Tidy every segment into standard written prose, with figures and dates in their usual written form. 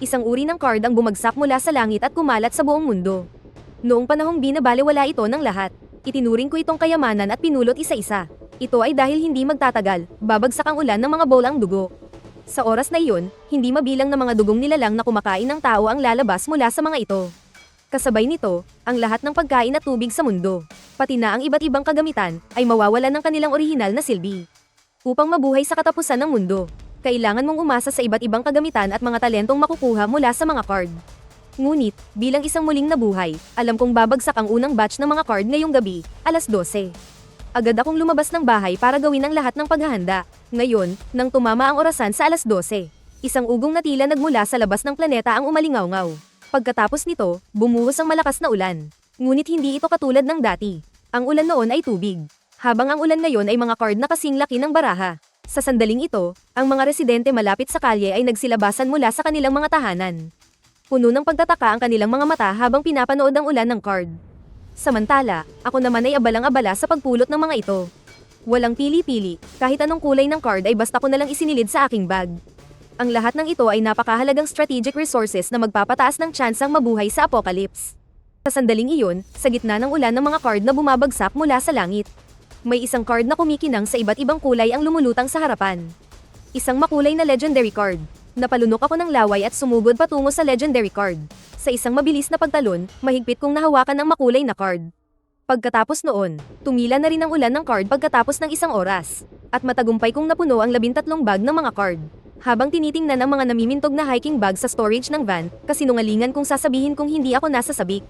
Isang uri ng card ang bumagsak mula sa langit at kumalat sa buong mundo. Noong panahong binabalewala ito ng lahat, itinuring ko itong kayamanan at pinulot isa-isa. Ito ay dahil hindi magtatagal, babagsak ang ulan ng mga bolang dugo. Sa oras na iyon, hindi mabilang na mga dugong nilalang na kumakain ng tao ang lalabas mula sa mga ito. Kasabay nito, ang lahat ng pagkain at tubig sa mundo, pati na ang iba't ibang kagamitan, ay mawawalan ng kanilang orihinal na silbi. Upang mabuhay sa katapusan ng mundo, kailangan mong umasa sa iba't ibang kagamitan at mga talentong makukuha mula sa mga card. Ngunit, bilang isang muling nabuhay, alam kong babagsak ang unang batch ng mga card ngayong gabi, alas 12. Agad akong lumabas ng bahay para gawin ang lahat ng paghahanda. Ngayon, nang tumama ang orasan sa alas 12, isang ugong na tila nagmula sa labas ng planeta ang umalingaw-ngaw. Pagkatapos nito, bumuhos ang malakas na ulan. Ngunit hindi ito katulad ng dati. Ang ulan noon ay tubig, habang ang ulan ngayon ay mga card na kasing laki ng baraha. Sa sandaling ito, ang mga residente malapit sa kalye ay nagsilabasan mula sa kanilang mga tahanan. Puno ng pagtataka ang kanilang mga mata habang pinapanood ang ulan ng card. Samantala, ako naman ay abalang-abala sa pagpulot ng mga ito. Walang pili-pili, kahit anong kulay ng card ay basta ko nalang isinilid sa aking bag. Ang lahat ng ito ay napakahalagang strategic resources na magpapataas ng tsansang mabuhay sa apocalypse. Sa sandaling iyon, sa gitna ng ulan ng mga card na bumabagsak mula sa langit, may isang card na kumikinang sa iba't ibang kulay ang lumulutang sa harapan. Isang makulay na legendary card. Napalunok ako ng laway at sumugod patungo sa legendary card. Sa isang mabilis na pagtalon, mahigpit kong nahawakan ang makulay na card. Pagkatapos noon, tumila na rin ang ulan ng card pagkatapos ng isang oras. At matagumpay kong napuno ang 13 bag ng mga card. Habang tinitingnan ang mga namimintog na hiking bag sa storage ng van, kasinungalingan kong sasabihin kung hindi ako nasa sabik.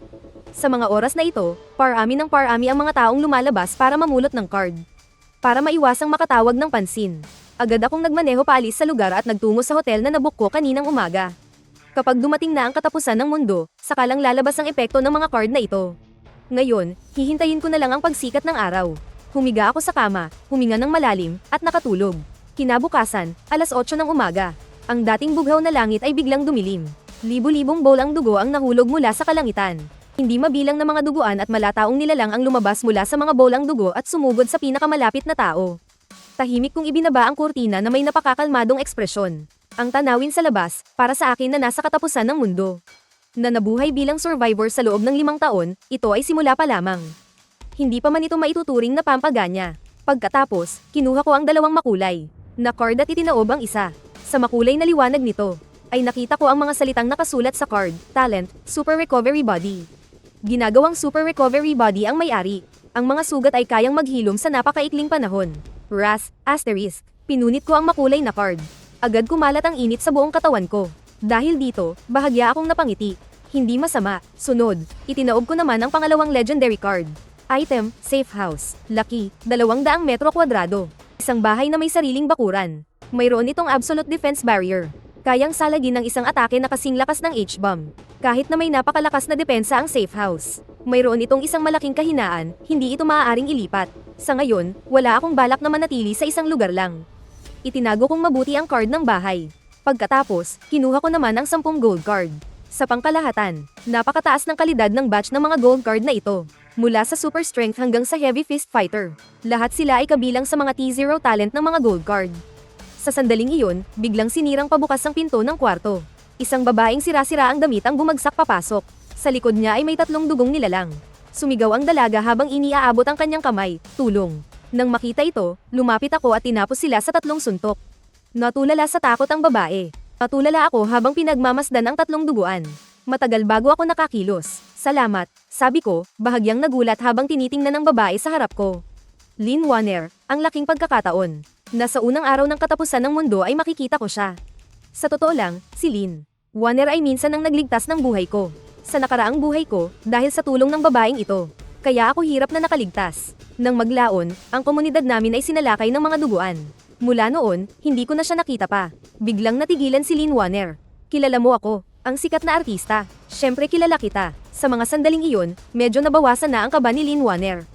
Sa mga oras na ito, parami ng parami ang mga taong lumalabas para mamulot ng card. Para maiwasang makatawag ng pansin, agad akong nagmaneho paalis sa lugar at nagtungo sa hotel na nabook ko kaninang umaga. Kapag dumating na ang katapusan ng mundo, sakalang lalabas ang epekto ng mga card na ito. Ngayon, hihintayin ko na lang ang pagsikat ng araw. Humiga ako sa kama, huminga ng malalim, at nakatulog. Kinabukasan, alas 8 ng umaga, ang dating bughaw na langit ay biglang dumilim. Libu-libong bowl ang dugo ang nahulog mula sa kalangitan. Hindi mabilang na mga duguan at malataong nilalang ang lumabas mula sa mga bolang dugo at sumugod sa pinakamalapit na tao. Tahimik kong ibinaba ang kurtina na may napakakalmadong ekspresyon. Ang tanawin sa labas, para sa akin na nasa katapusan ng mundo. Na nabuhay bilang survivor sa loob ng 5 taon, ito ay simula pa lamang. Hindi pa man ito maituturing na pampaganya. Pagkatapos, kinuha ko ang 2 makulay na card at itinaob ang isa. Sa makulay na liwanag nito, ay nakita ko ang mga salitang nakasulat sa card, talent, super recovery body. Ginagawang super recovery body ang may-ari. Ang mga sugat ay kayang maghilom sa napakaikling panahon. Ras, asterisk, pinunit ko ang makulay na card. Agad kumalat ang init sa buong katawan ko. Dahil dito, bahagya akong napangiti. Hindi masama. Sunod, itinaob ko naman ang pangalawang legendary card. Item, safe house. Laki, 200 metro kwadrado. Isang bahay na may sariling bakuran. Mayroon itong absolute defense barrier. Kayang salagin ng isang atake na kasing lakas ng H-bomb. Kahit na may napakalakas na depensa ang safe house. Mayroon itong isang malaking kahinaan, hindi ito maaaring ilipat. Sa ngayon, wala akong balak na manatili sa isang lugar lang. Itinago kong mabuti ang card ng bahay. Pagkatapos, kinuha ko naman ang 10 gold card. Sa pangkalahatan, napakataas ng kalidad ng batch ng mga gold card na ito. Mula sa super strength hanggang sa heavy fist fighter. Lahat sila ay kabilang sa mga T0 talent ng mga gold card. Sa sandaling iyon, biglang sinirang pabukas ang pinto ng kwarto. Isang babaeng sira-sira ang damit ang bumagsak papasok. Sa likod niya ay may 3 dugong nilalang. Sumigaw ang dalaga habang iniaabot ang kanyang kamay, tulong. Nang makita ito, lumapit ako at tinapos sila sa 3 suntok. Natulala sa takot ang babae. Natulala ako habang pinagmamasdan ang 3 duguan. Matagal bago ako nakakilos. Salamat, sabi ko, bahagyang nagulat habang tinitingnan ng babae sa harap ko. Lynn Warner, ang laking pagkakataon. Nasa unang araw ng katapusan ng mundo ay makikita ko siya. Sa totoo lang, si Lynn Warner ay minsan ang nagligtas ng buhay ko. Sa nakaraang buhay ko, dahil sa tulong ng babaeng ito. Kaya ako hirap na nakaligtas. Nang maglaon, ang komunidad namin ay sinalakay ng mga duguan. Mula noon, hindi ko na siya nakita pa. Biglang natigilan si Lynn Warner. Kilala mo ako, ang sikat na artista. Siyempre kilala kita. Sa mga sandaling iyon, medyo nabawasan na ang kaba ni Lynn Warner.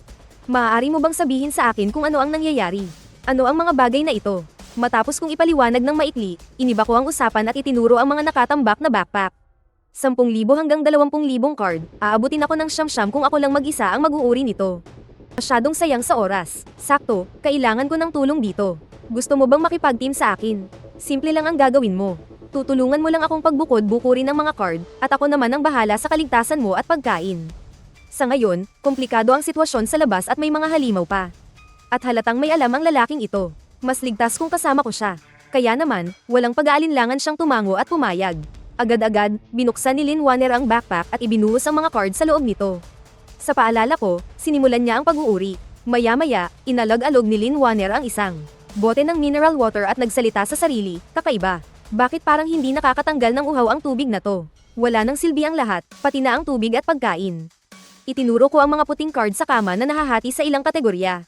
Maaari mo bang sabihin sa akin kung ano ang nangyayari? Ano ang mga bagay na ito? Matapos kong ipaliwanag ng maikli, iniba ko ang usapan at itinuro ang mga nakatambak na backpack. 10,000 hanggang 20,000 card, aabutin ako ng siyam-siyam kung ako lang mag-isa ang mag-uuri nito. Masyadong sayang sa oras. Sakto, kailangan ko ng tulong dito. Gusto mo bang makipag-team sa akin? Simple lang ang gagawin mo. Tutulungan mo lang akong pagbukod-bukurin ng mga card, at ako naman ang bahala sa kaligtasan mo at pagkain. Sa ngayon, komplikado ang sitwasyon sa labas at may mga halimaw pa. At halatang may alam ang lalaking ito. Mas ligtas kung kasama ko siya. Kaya naman, walang pag-aalinlangan siyang tumango at pumayag. Agad-agad, binuksan ni Lin Wanner ang backpack at ibinuhos ang mga card sa loob nito. Sa paalala ko, sinimulan niya ang pag-uuri. Maya-maya, inalag-alog ni Lin Wanner ang isang bote ng mineral water at nagsalita sa sarili, kakaiba. Bakit parang hindi nakakatanggal ng uhaw ang tubig na to? Wala nang silbi ang lahat, pati na ang tubig at pagkain. Itinuro ko ang mga puting card sa kama na nahahati sa ilang kategorya.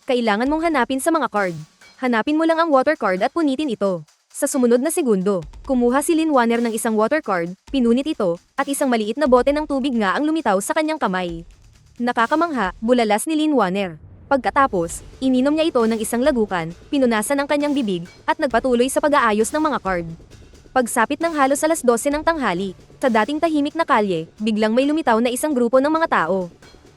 Kailangan mong hanapin sa mga card. Hanapin mo lang ang water card at punitin ito. Sa sumunod na segundo, kumuha si Lin Wanner ng isang water card, pinunit ito, at isang maliit na bote ng tubig nga ang lumitaw sa kanyang kamay. Nakakamangha, bulalas ni Lin Wanner. Pagkatapos, ininom niya ito ng isang lagukan, pinunasan ang kanyang bibig, at nagpatuloy sa pag-aayos ng mga card. Pagsapit ng halos alas 12 ng tanghali, sa dating tahimik na kalye, biglang may lumitaw na isang grupo ng mga tao.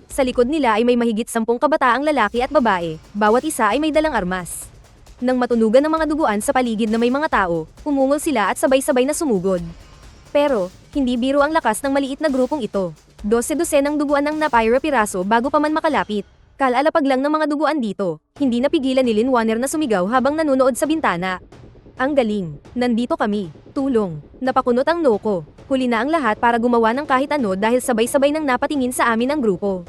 Sa likod nila ay may mahigit 10 kabataang lalaki at babae, bawat isa ay may dalang armas. Nang matunugan ng mga duguan sa paligid na may mga tao, umungol sila at sabay-sabay na sumugod. Pero, hindi biro ang lakas ng maliit na grupong ito. 12 ng duguan ang napira piraso bago pa man makalapit. Kalalapag lang ng mga duguan dito, hindi napigilan ni Lin Wanner na sumigaw habang nanonood sa bintana. Ang galing, nandito kami, tulong, napakunot ang noo ko. Huli na ang lahat para gumawa ng kahit ano dahil sabay-sabay nang napatingin sa amin ang grupo.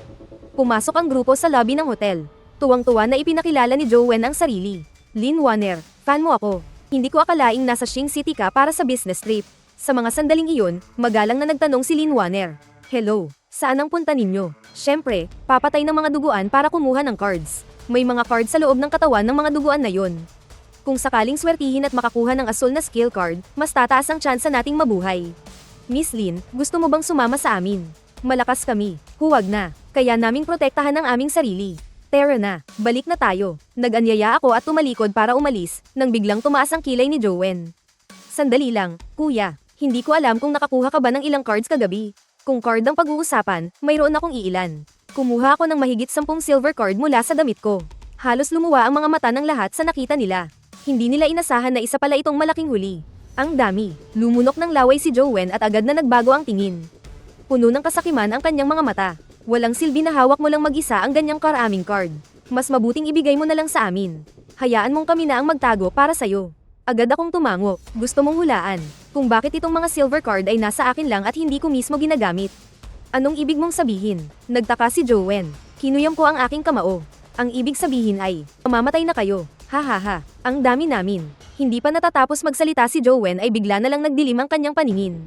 Pumasok ang grupo sa lobby ng hotel. Tuwang-tuwa na ipinakilala ni Joanne ang sarili. Lin Wanner, fan mo ako. Hindi ko akalaing nasa Shing City ka para sa business trip. Sa mga sandaling iyon, magalang na nagtanong si Lin Wanner. Hello, saan ang punta ninyo? Siyempre, papatay ng mga duguan para kumuha ng cards. May mga cards sa loob ng katawan ng mga duguan na yon. Kung sakaling swertihin at makakuha ng asul na skill card, mas tataas ang tsansa nating mabuhay. Miss Lin, gusto mo bang sumama sa amin? Malakas kami. Huwag na. Kaya naming protektahan ang aming sarili. Tara na, balik na tayo. Nag-anyaya ako at tumalikod para umalis, nang biglang tumaas ang kilay ni Joanne. Sandali lang, kuya. Hindi ko alam kung nakakuha ka ba ng ilang cards kagabi. Kung card ang pag-uusapan, mayroon akong iilan. Kumuha ako ng mahigit 10 silver card mula sa damit ko. Halos lumuwa ang mga mata ng lahat sa nakita nila. Hindi nila inasahan na isa pala itong malaking huli. Ang dami. Lumunok ng laway si Joanne at agad na nagbago ang tingin. Puno ng kasakiman ang kanyang mga mata. Walang silbi na hawak mo lang mag-isa ang ganyang karaming card. Mas mabuting ibigay mo na lang sa amin. Hayaan mong kami na ang magtago para sa'yo. Agad akong tumango. Gusto mong hulaan kung bakit itong mga silver card ay nasa akin lang at hindi ko mismo ginagamit. Anong ibig mong sabihin? Nagtaka si Joanne. Kinuyam ko ang aking kamao. Ang ibig sabihin ay, mamamatay na kayo. Hahaha, ang dami namin. Hindi pa natatapos magsalita si Joanne ay bigla na lang nagdilim ang kanyang paningin.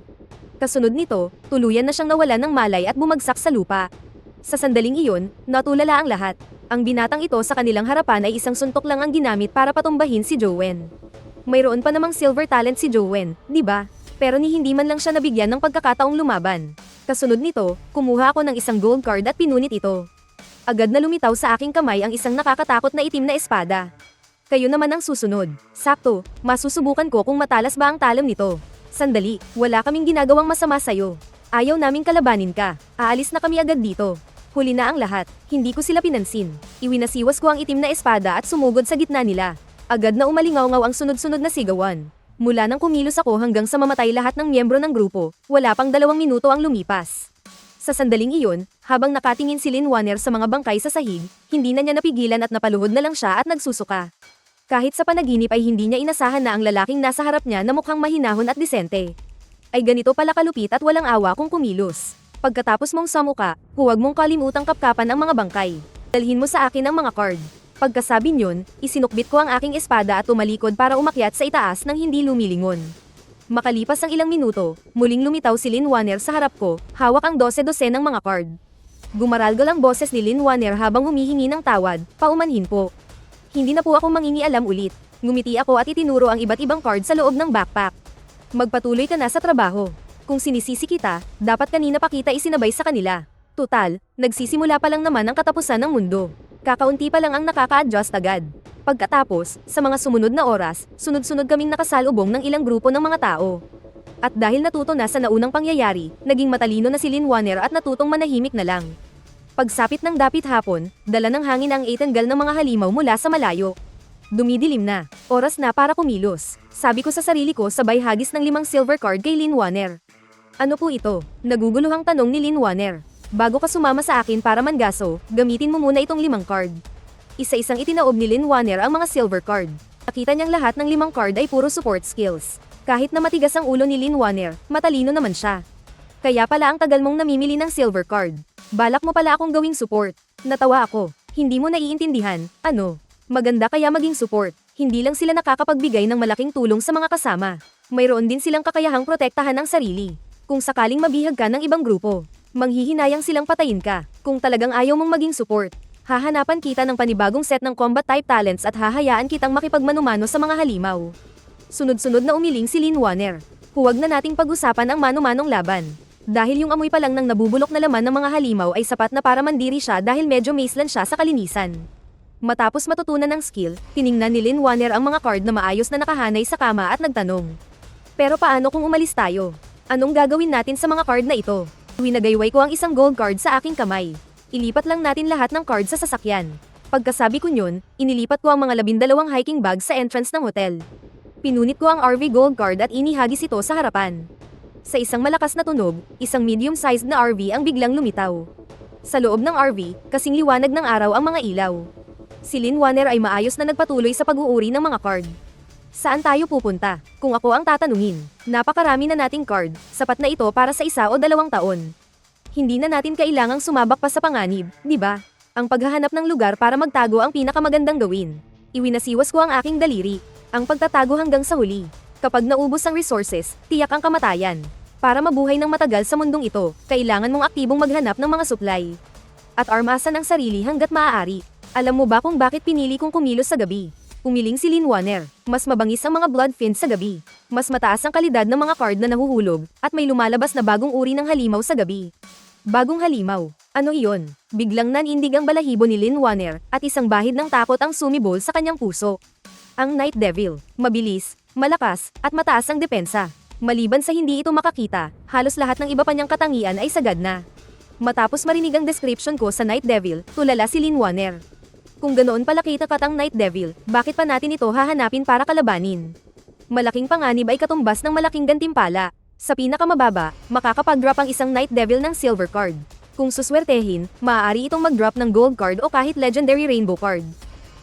Kasunod nito, tuluyan na siyang nawalan ng malay at bumagsak sa lupa. Sa sandaling iyon, natulala ang lahat. Ang binatang ito sa kanilang harapan ay isang suntok lang ang ginamit para patumbahin si Joanne. Mayroon pa namang silver talent si Joanne, di ba? Pero ni hindi man lang siya nabigyan ng pagkakataong lumaban. Kasunod nito, kumuha ako ng isang gold card at pinunit ito. Agad na lumitaw sa aking kamay ang isang nakakatakot na itim na espada. Kayo naman ang susunod. Sakto, masusubukan ko kung matalas ba ang talam nito. Sandali, wala kaming ginagawang masama sa'yo. Ayaw naming kalabanin ka. Aalis na kami agad dito. Huli na ang lahat. Hindi ko sila pinansin. Iwinasiwas ko ang itim na espada at sumugod sa gitna nila. Agad na umalingaw-ngaw ang sunod-sunod na sigawan. Mula nang kumilos ako hanggang sa mamatay lahat ng miyembro ng grupo, wala pang 2 minuto ang lumipas. Sa sandaling iyon, habang nakatingin si Lin Wanner sa mga bangkay sa sahig, hindi na niya napigilan at napaluhod na lang siya at nagsusuka. Kahit sa panaginip ay hindi niya inasahan na ang lalaking nasa harap niya na mukhang mahinahon at disente. Ay ganito pala kalupit at walang awa kung kumilos. Pagkatapos mong samuka, huwag mong kalimutang kapkapan ang mga bangkay. Dalhin mo sa akin ang mga card. Pagkasabi niyon, isinukbit ko ang aking espada at tumalikod para umakyat sa itaas nang hindi lumilingon. Makalipas ang ilang minuto, muling lumitaw si Lin Wanner sa harap ko, hawak ang 12 ng mga card. Gumaralgal ang boses ni Lin Wanner habang humihingi ng tawad, paumanhin po. Hindi na po ako mangingialam ulit. Ngumiti ako at itinuro ang iba't ibang card sa loob ng backpack. Magpatuloy ka na sa trabaho. Kung sinisisi kita, dapat kanina pa kita isinabay sa kanila. Tutal, nagsisimula pa lang naman ang katapusan ng mundo. Kakaunti pa lang ang nakaka-adjust agad. Pagkatapos, sa mga sumunod na oras, sunod-sunod kaming nakasalubong ng ilang grupo ng mga tao. At dahil natuto na sa naunang pangyayari, naging matalino na si Lin Wanner at natutong manahimik na lang. Pagsapit ng dapit hapon, dala ng hangin ang itanggal ng mga halimaw mula sa malayo. Dumidilim na. Oras na para kumilos. Sabi ko sa sarili ko sabay hagis ng 5 silver card kay Lin Wanner. Ano po ito? Naguguluhang tanong ni Lin Wanner. Bago ka sumama sa akin para mangaso, gamitin mo muna itong 5 card. Isa-isang itinaob ni Lin Wanner ang mga silver card. Nakita niyang lahat ng 5 card ay puro support skills. Kahit na matigas ang ulo ni Lin Wanner, matalino naman siya. Kaya pala ang tagal mong namimili ng silver card. Balak mo pala akong gawing support. Natawa ako. Hindi mo naiintindihan, ano? Maganda kaya maging support. Hindi lang sila nakakapagbigay ng malaking tulong sa mga kasama. Mayroon din silang kakayahang protektahan ang sarili. Kung sakaling mabihag ka ng ibang grupo, manghihinayang silang patayin ka. Kung talagang ayaw mong maging support, hahanapan kita ng panibagong set ng combat type talents at hahayaan kitang makipagmanumano sa mga halimaw. Sunod-sunod na umiling si Lin Wanner. Huwag na nating pag-usapan ang mano-manong laban. Dahil yung amoy pa lang ng nabubulok na laman ng mga halimaw ay sapat na para mandiri siya dahil medyo maislan siya sa kalinisan. Matapos matutunan ng skill, tiningnan ni Lin Wanner ang mga card na maayos na nakahanay sa kama at nagtanong. Pero paano kung umalis tayo? Anong gagawin natin sa mga card na ito? Winagayway ko ang isang gold card sa aking kamay. Ilipat lang natin lahat ng card sa sasakyan. Pagkasabi ko yun, inilipat ko ang mga 12 hiking bag sa entrance ng hotel. Pinunit ko ang RV gold card at inihagis ito sa harapan. Sa isang malakas na tunog, isang medium-sized na RV ang biglang lumitaw. Sa loob ng RV, kasing liwanag ng araw ang mga ilaw. Si Lin Wanner ay maayos na nagpatuloy sa pag-uuri ng mga card. Saan tayo pupunta? Kung ako ang tatanungin, napakarami na nating card, sapat na ito para sa 1 o 2 taon. Hindi na natin kailangang sumabak pa sa panganib, di ba? Ang paghahanap ng lugar para magtago ang pinakamagandang gawin. Iwinasiwas ko ang aking daliri, ang pagtatago hanggang sa huli. Kapag naubos ang resources, tiyak ang kamatayan. Para mabuhay ng matagal sa mundong ito, kailangan mong aktibong maghanap ng mga supply. At armasan ang sarili hanggat maaari. Alam mo ba kung bakit pinili kong kumilos sa gabi? Umiling si Lin Wanner. Mas mabangis ang mga blood fins sa gabi. Mas mataas ang kalidad ng mga card na nahuhulog, at may lumalabas na bagong uri ng halimaw sa gabi. Bagong halimaw. Ano iyon? Biglang nanindig ang balahibo ni Lin Wanner, at isang bahid ng takot ang sumibol sa kanyang puso. Ang Night Devil. Mabilis, malakas, at mataas ang depensa. Maliban sa hindi ito makakita, halos lahat ng iba pa niyang katangian ay sagad na. Matapos marinig ang description ko sa Night Devil, tulala si Lin Wanner. Kung ganoon pala kitapat ang Night Devil, bakit pa natin ito hahanapin para kalabanin? Malaking panganib ay katumbas ng malaking gantimpala. Sa pinakamababa, makakapag-drop ang isang Night Devil ng silver card. Kung suswertehin, maaari itong mag-drop ng gold card o kahit legendary rainbow card.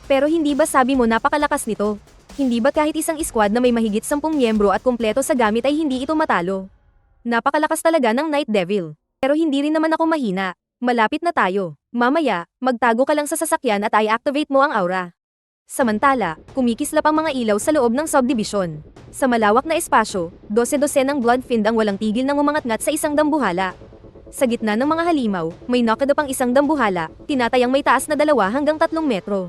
Pero hindi ba sabi mo napakalakas nito? Hindi ba kahit isang squad na may mahigit 10 miyembro at kumpleto sa gamit ay hindi ito matalo? Napakalakas talaga ng Night Devil. Pero hindi rin naman ako mahina. Malapit na tayo. Mamaya, magtago ka lang sa sasakyan at i-activate mo ang aura. Samantala, kumikislap ang mga ilaw sa loob ng subdivision. Sa malawak na espasyo, 12 ng blood fiend ang walang tigil nang umangat-ngat sa isang dambuhala. Sa gitna ng mga halimaw, may nakadap ang isang dambuhala, tinatayang may taas na 2 hanggang 3 metro.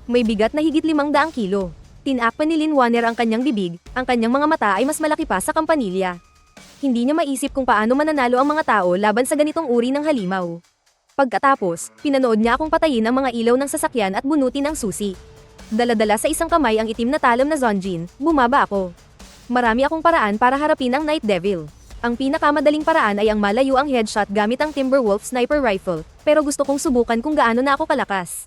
May bigat na higit 500 kilo. Tinakpan ni Lin Wanner ang kanyang bibig, ang kanyang mga mata ay mas malaki pa sa kampanilya. Hindi niya maisip kung paano mananalo ang mga tao laban sa ganitong uri ng halimaw. Pagkatapos, pinanood niya akong patayin ang mga ilaw ng sasakyan at bunutin ang susi. Dala-dala sa isang kamay ang itim na talam na Zonjin, bumaba ako. Marami akong paraan para harapin ang Night Devil. Ang pinakamadaling paraan ay ang malayo ang headshot gamit ang Timberwolf sniper rifle, pero gusto kong subukan kung gaano na ako kalakas.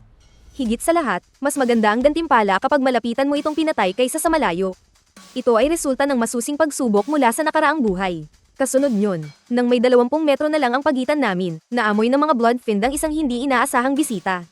Higit sa lahat, mas maganda ang gantimpala kapag malapitan mo itong pinatay kaysa sa malayo. Ito ay resulta ng masusing pagsubok mula sa nakaraang buhay. Kasunod nyon, nang may 20 metro na lang ang pagitan namin, naamoy ng mga blood fiend ang isang hindi inaasahang bisita.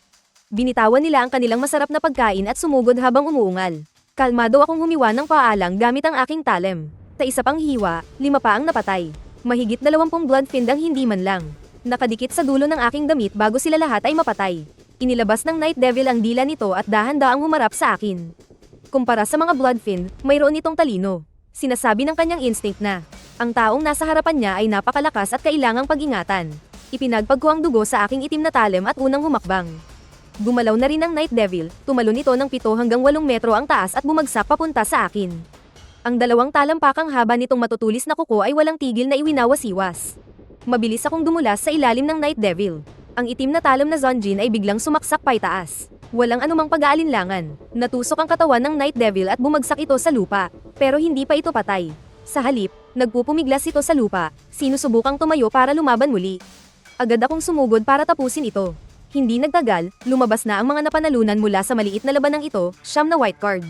Binitawan nila ang kanilang masarap na pagkain at sumugod habang umuungal. Kalmado akong humiwa ng paalang gamit ang aking talem. Sa isa pang hiwa, 5 pa ang napatay. Mahigit 20 blood fiend ang hindi man lang. Nakadikit sa dulo ng aking damit bago sila lahat ay mapatay. Inilabas ng Night Devil ang dila nito at dahan-daang humarap sa akin. Kumpara sa mga blood fiend, mayroon itong talino. Sinasabi ng kanyang instinct na, ang taong nasa harapan niya ay napakalakas at kailangang pag-ingatan. Ipinagpag ko ang dugo sa aking itim na talem at unang humakbang. Gumalaw na rin ang Night Devil, tumalon ito ng 7 hanggang 8 metro ang taas at bumagsak papunta sa akin. Ang 2 talampakang haba nitong matutulis na kuko ay walang tigil na iwinawasiwas. Mabilis akong dumulas sa ilalim ng Night Devil. Ang itim na talam na Zonjin ay biglang sumaksak paitaas. Walang anumang pag-aalinlangan. Natusok ang katawan ng Night Devil at bumagsak ito sa lupa. Pero hindi pa ito patay. Sa halip, nagpupumiglas ito sa lupa, sinusubukang tumayo para lumaban muli. Agad akong sumugod para tapusin ito. Hindi nagtagal, lumabas na ang mga napanalunan mula sa maliit na labanang ito, 9 na white card.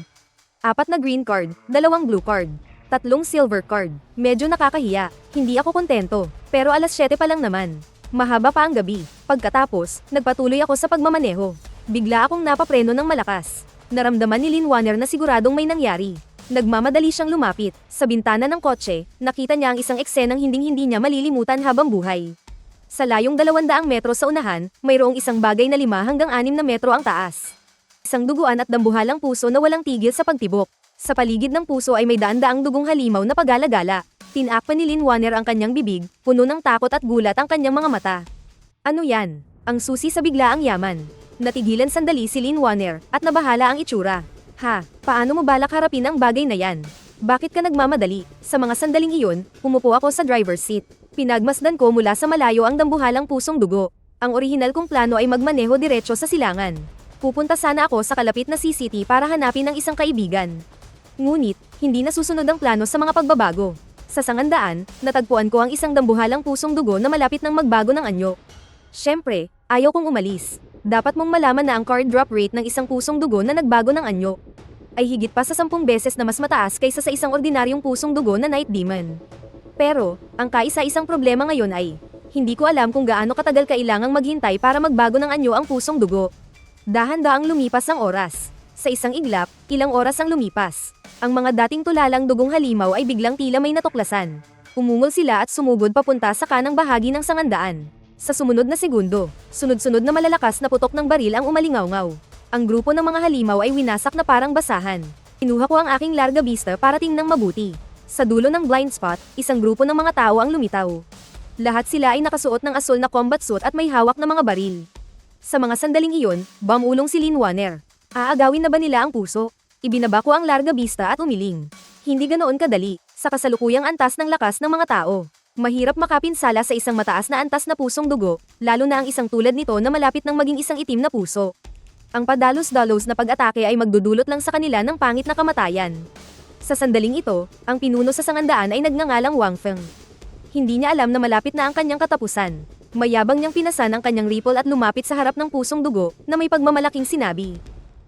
4 na green card, 2 blue card. 3 silver card. Medyo nakakahiya. Hindi ako kontento. Pero alas 7 pa lang naman. Mahaba pa ang gabi. Pagkatapos, nagpatuloy ako sa pagmamaneho. Bigla akong napapreno ng malakas. Naramdaman ni Lin Wanner na siguradong may nangyari. Nagmamadali siyang lumapit. Sa bintana ng kotse, nakita niya ang isang eksenang hinding-hindi niya malilimutan habang buhay. Sa layong 200 metro sa unahan, mayroong isang bagay na 5 hanggang 6 na metro ang taas. Isang duguan at dambuhalang puso na walang tigil sa pagtibok. Sa paligid ng puso ay may daan-daang dugong halimaw na pagala-gala. Tinakpan ni Lin Wanner ang kanyang bibig, puno ng takot at gulat ang kanyang mga mata. Ano yan? Ang susi sa biglaang yaman. Natigilan sandali si Lin Wanner, at nabahala ang itsura. Ha, paano mo balak harapin ang bagay na yan? Bakit ka nagmamadali? Sa mga sandaling iyon, umupo ako sa driver's seat. Pinagmasdan ko mula sa malayo ang dambuhalang pusong dugo. Ang orihinal kong plano ay magmaneho diretso sa silangan. Pupunta sana ako sa kalapit na CCT para hanapin ang isang kaibigan. Ngunit, hindi nasusunod ang plano sa mga pagbabago. Sa sangandaan, natagpuan ko ang isang dambuhalang pusong dugo na malapit ng magbago ng anyo. Siyempre, ayaw kong umalis. Dapat mong malaman na ang card drop rate ng isang pusong dugo na nagbago ng anyo ay higit pa sa 10 beses na mas mataas kaysa sa isang ordinaryong pusong dugo na Night Demon. Pero, ang kaisa-isang problema ngayon ay, hindi ko alam kung gaano katagal kailangang maghintay para magbago ng anyo ang pusong dugo. Dahan-daang lumipas ang oras. Sa isang iglap, ilang oras ang lumipas. Ang mga dating tulalang dugong halimaw ay biglang tila may natuklasan. Umungol sila at sumugod papunta sa kanang bahagi ng sangandaan. Sa sumunod na segundo, sunod-sunod na malalakas na putok ng baril ang umalingaw-ngaw. Ang grupo ng mga halimaw ay winasak na parang basahan. Kinuha ko ang aking larga vista para tingnan mabuti. Sa dulo ng blind spot, isang grupo ng mga tao ang lumitaw. Lahat sila ay nakasuot ng asul na combat suit at may hawak na mga baril. Sa mga sandaling iyon, bumulong si Lin Wanner. Aagawin na ba nila ang puso? Ibinaba ko ang larga vista at umiling. Hindi ganoon kadali, sa kasalukuyang antas ng lakas ng mga tao. Mahirap makapinsala sa isang mataas na antas na pusong dugo, lalo na ang isang tulad nito na malapit ng maging isang itim na puso. Ang padalos-dalos na pag-atake ay magdudulot lang sa kanila ng pangit na kamatayan. Sa sandaling ito, ang pinuno sa sangandaan ay nagngangalang Wang Feng. Hindi niya alam na malapit na ang kanyang katapusan. Mayabang niyang pinasan ang kanyang rifle at lumapit sa harap ng pusong dugo na may pagmamalaking sinabi.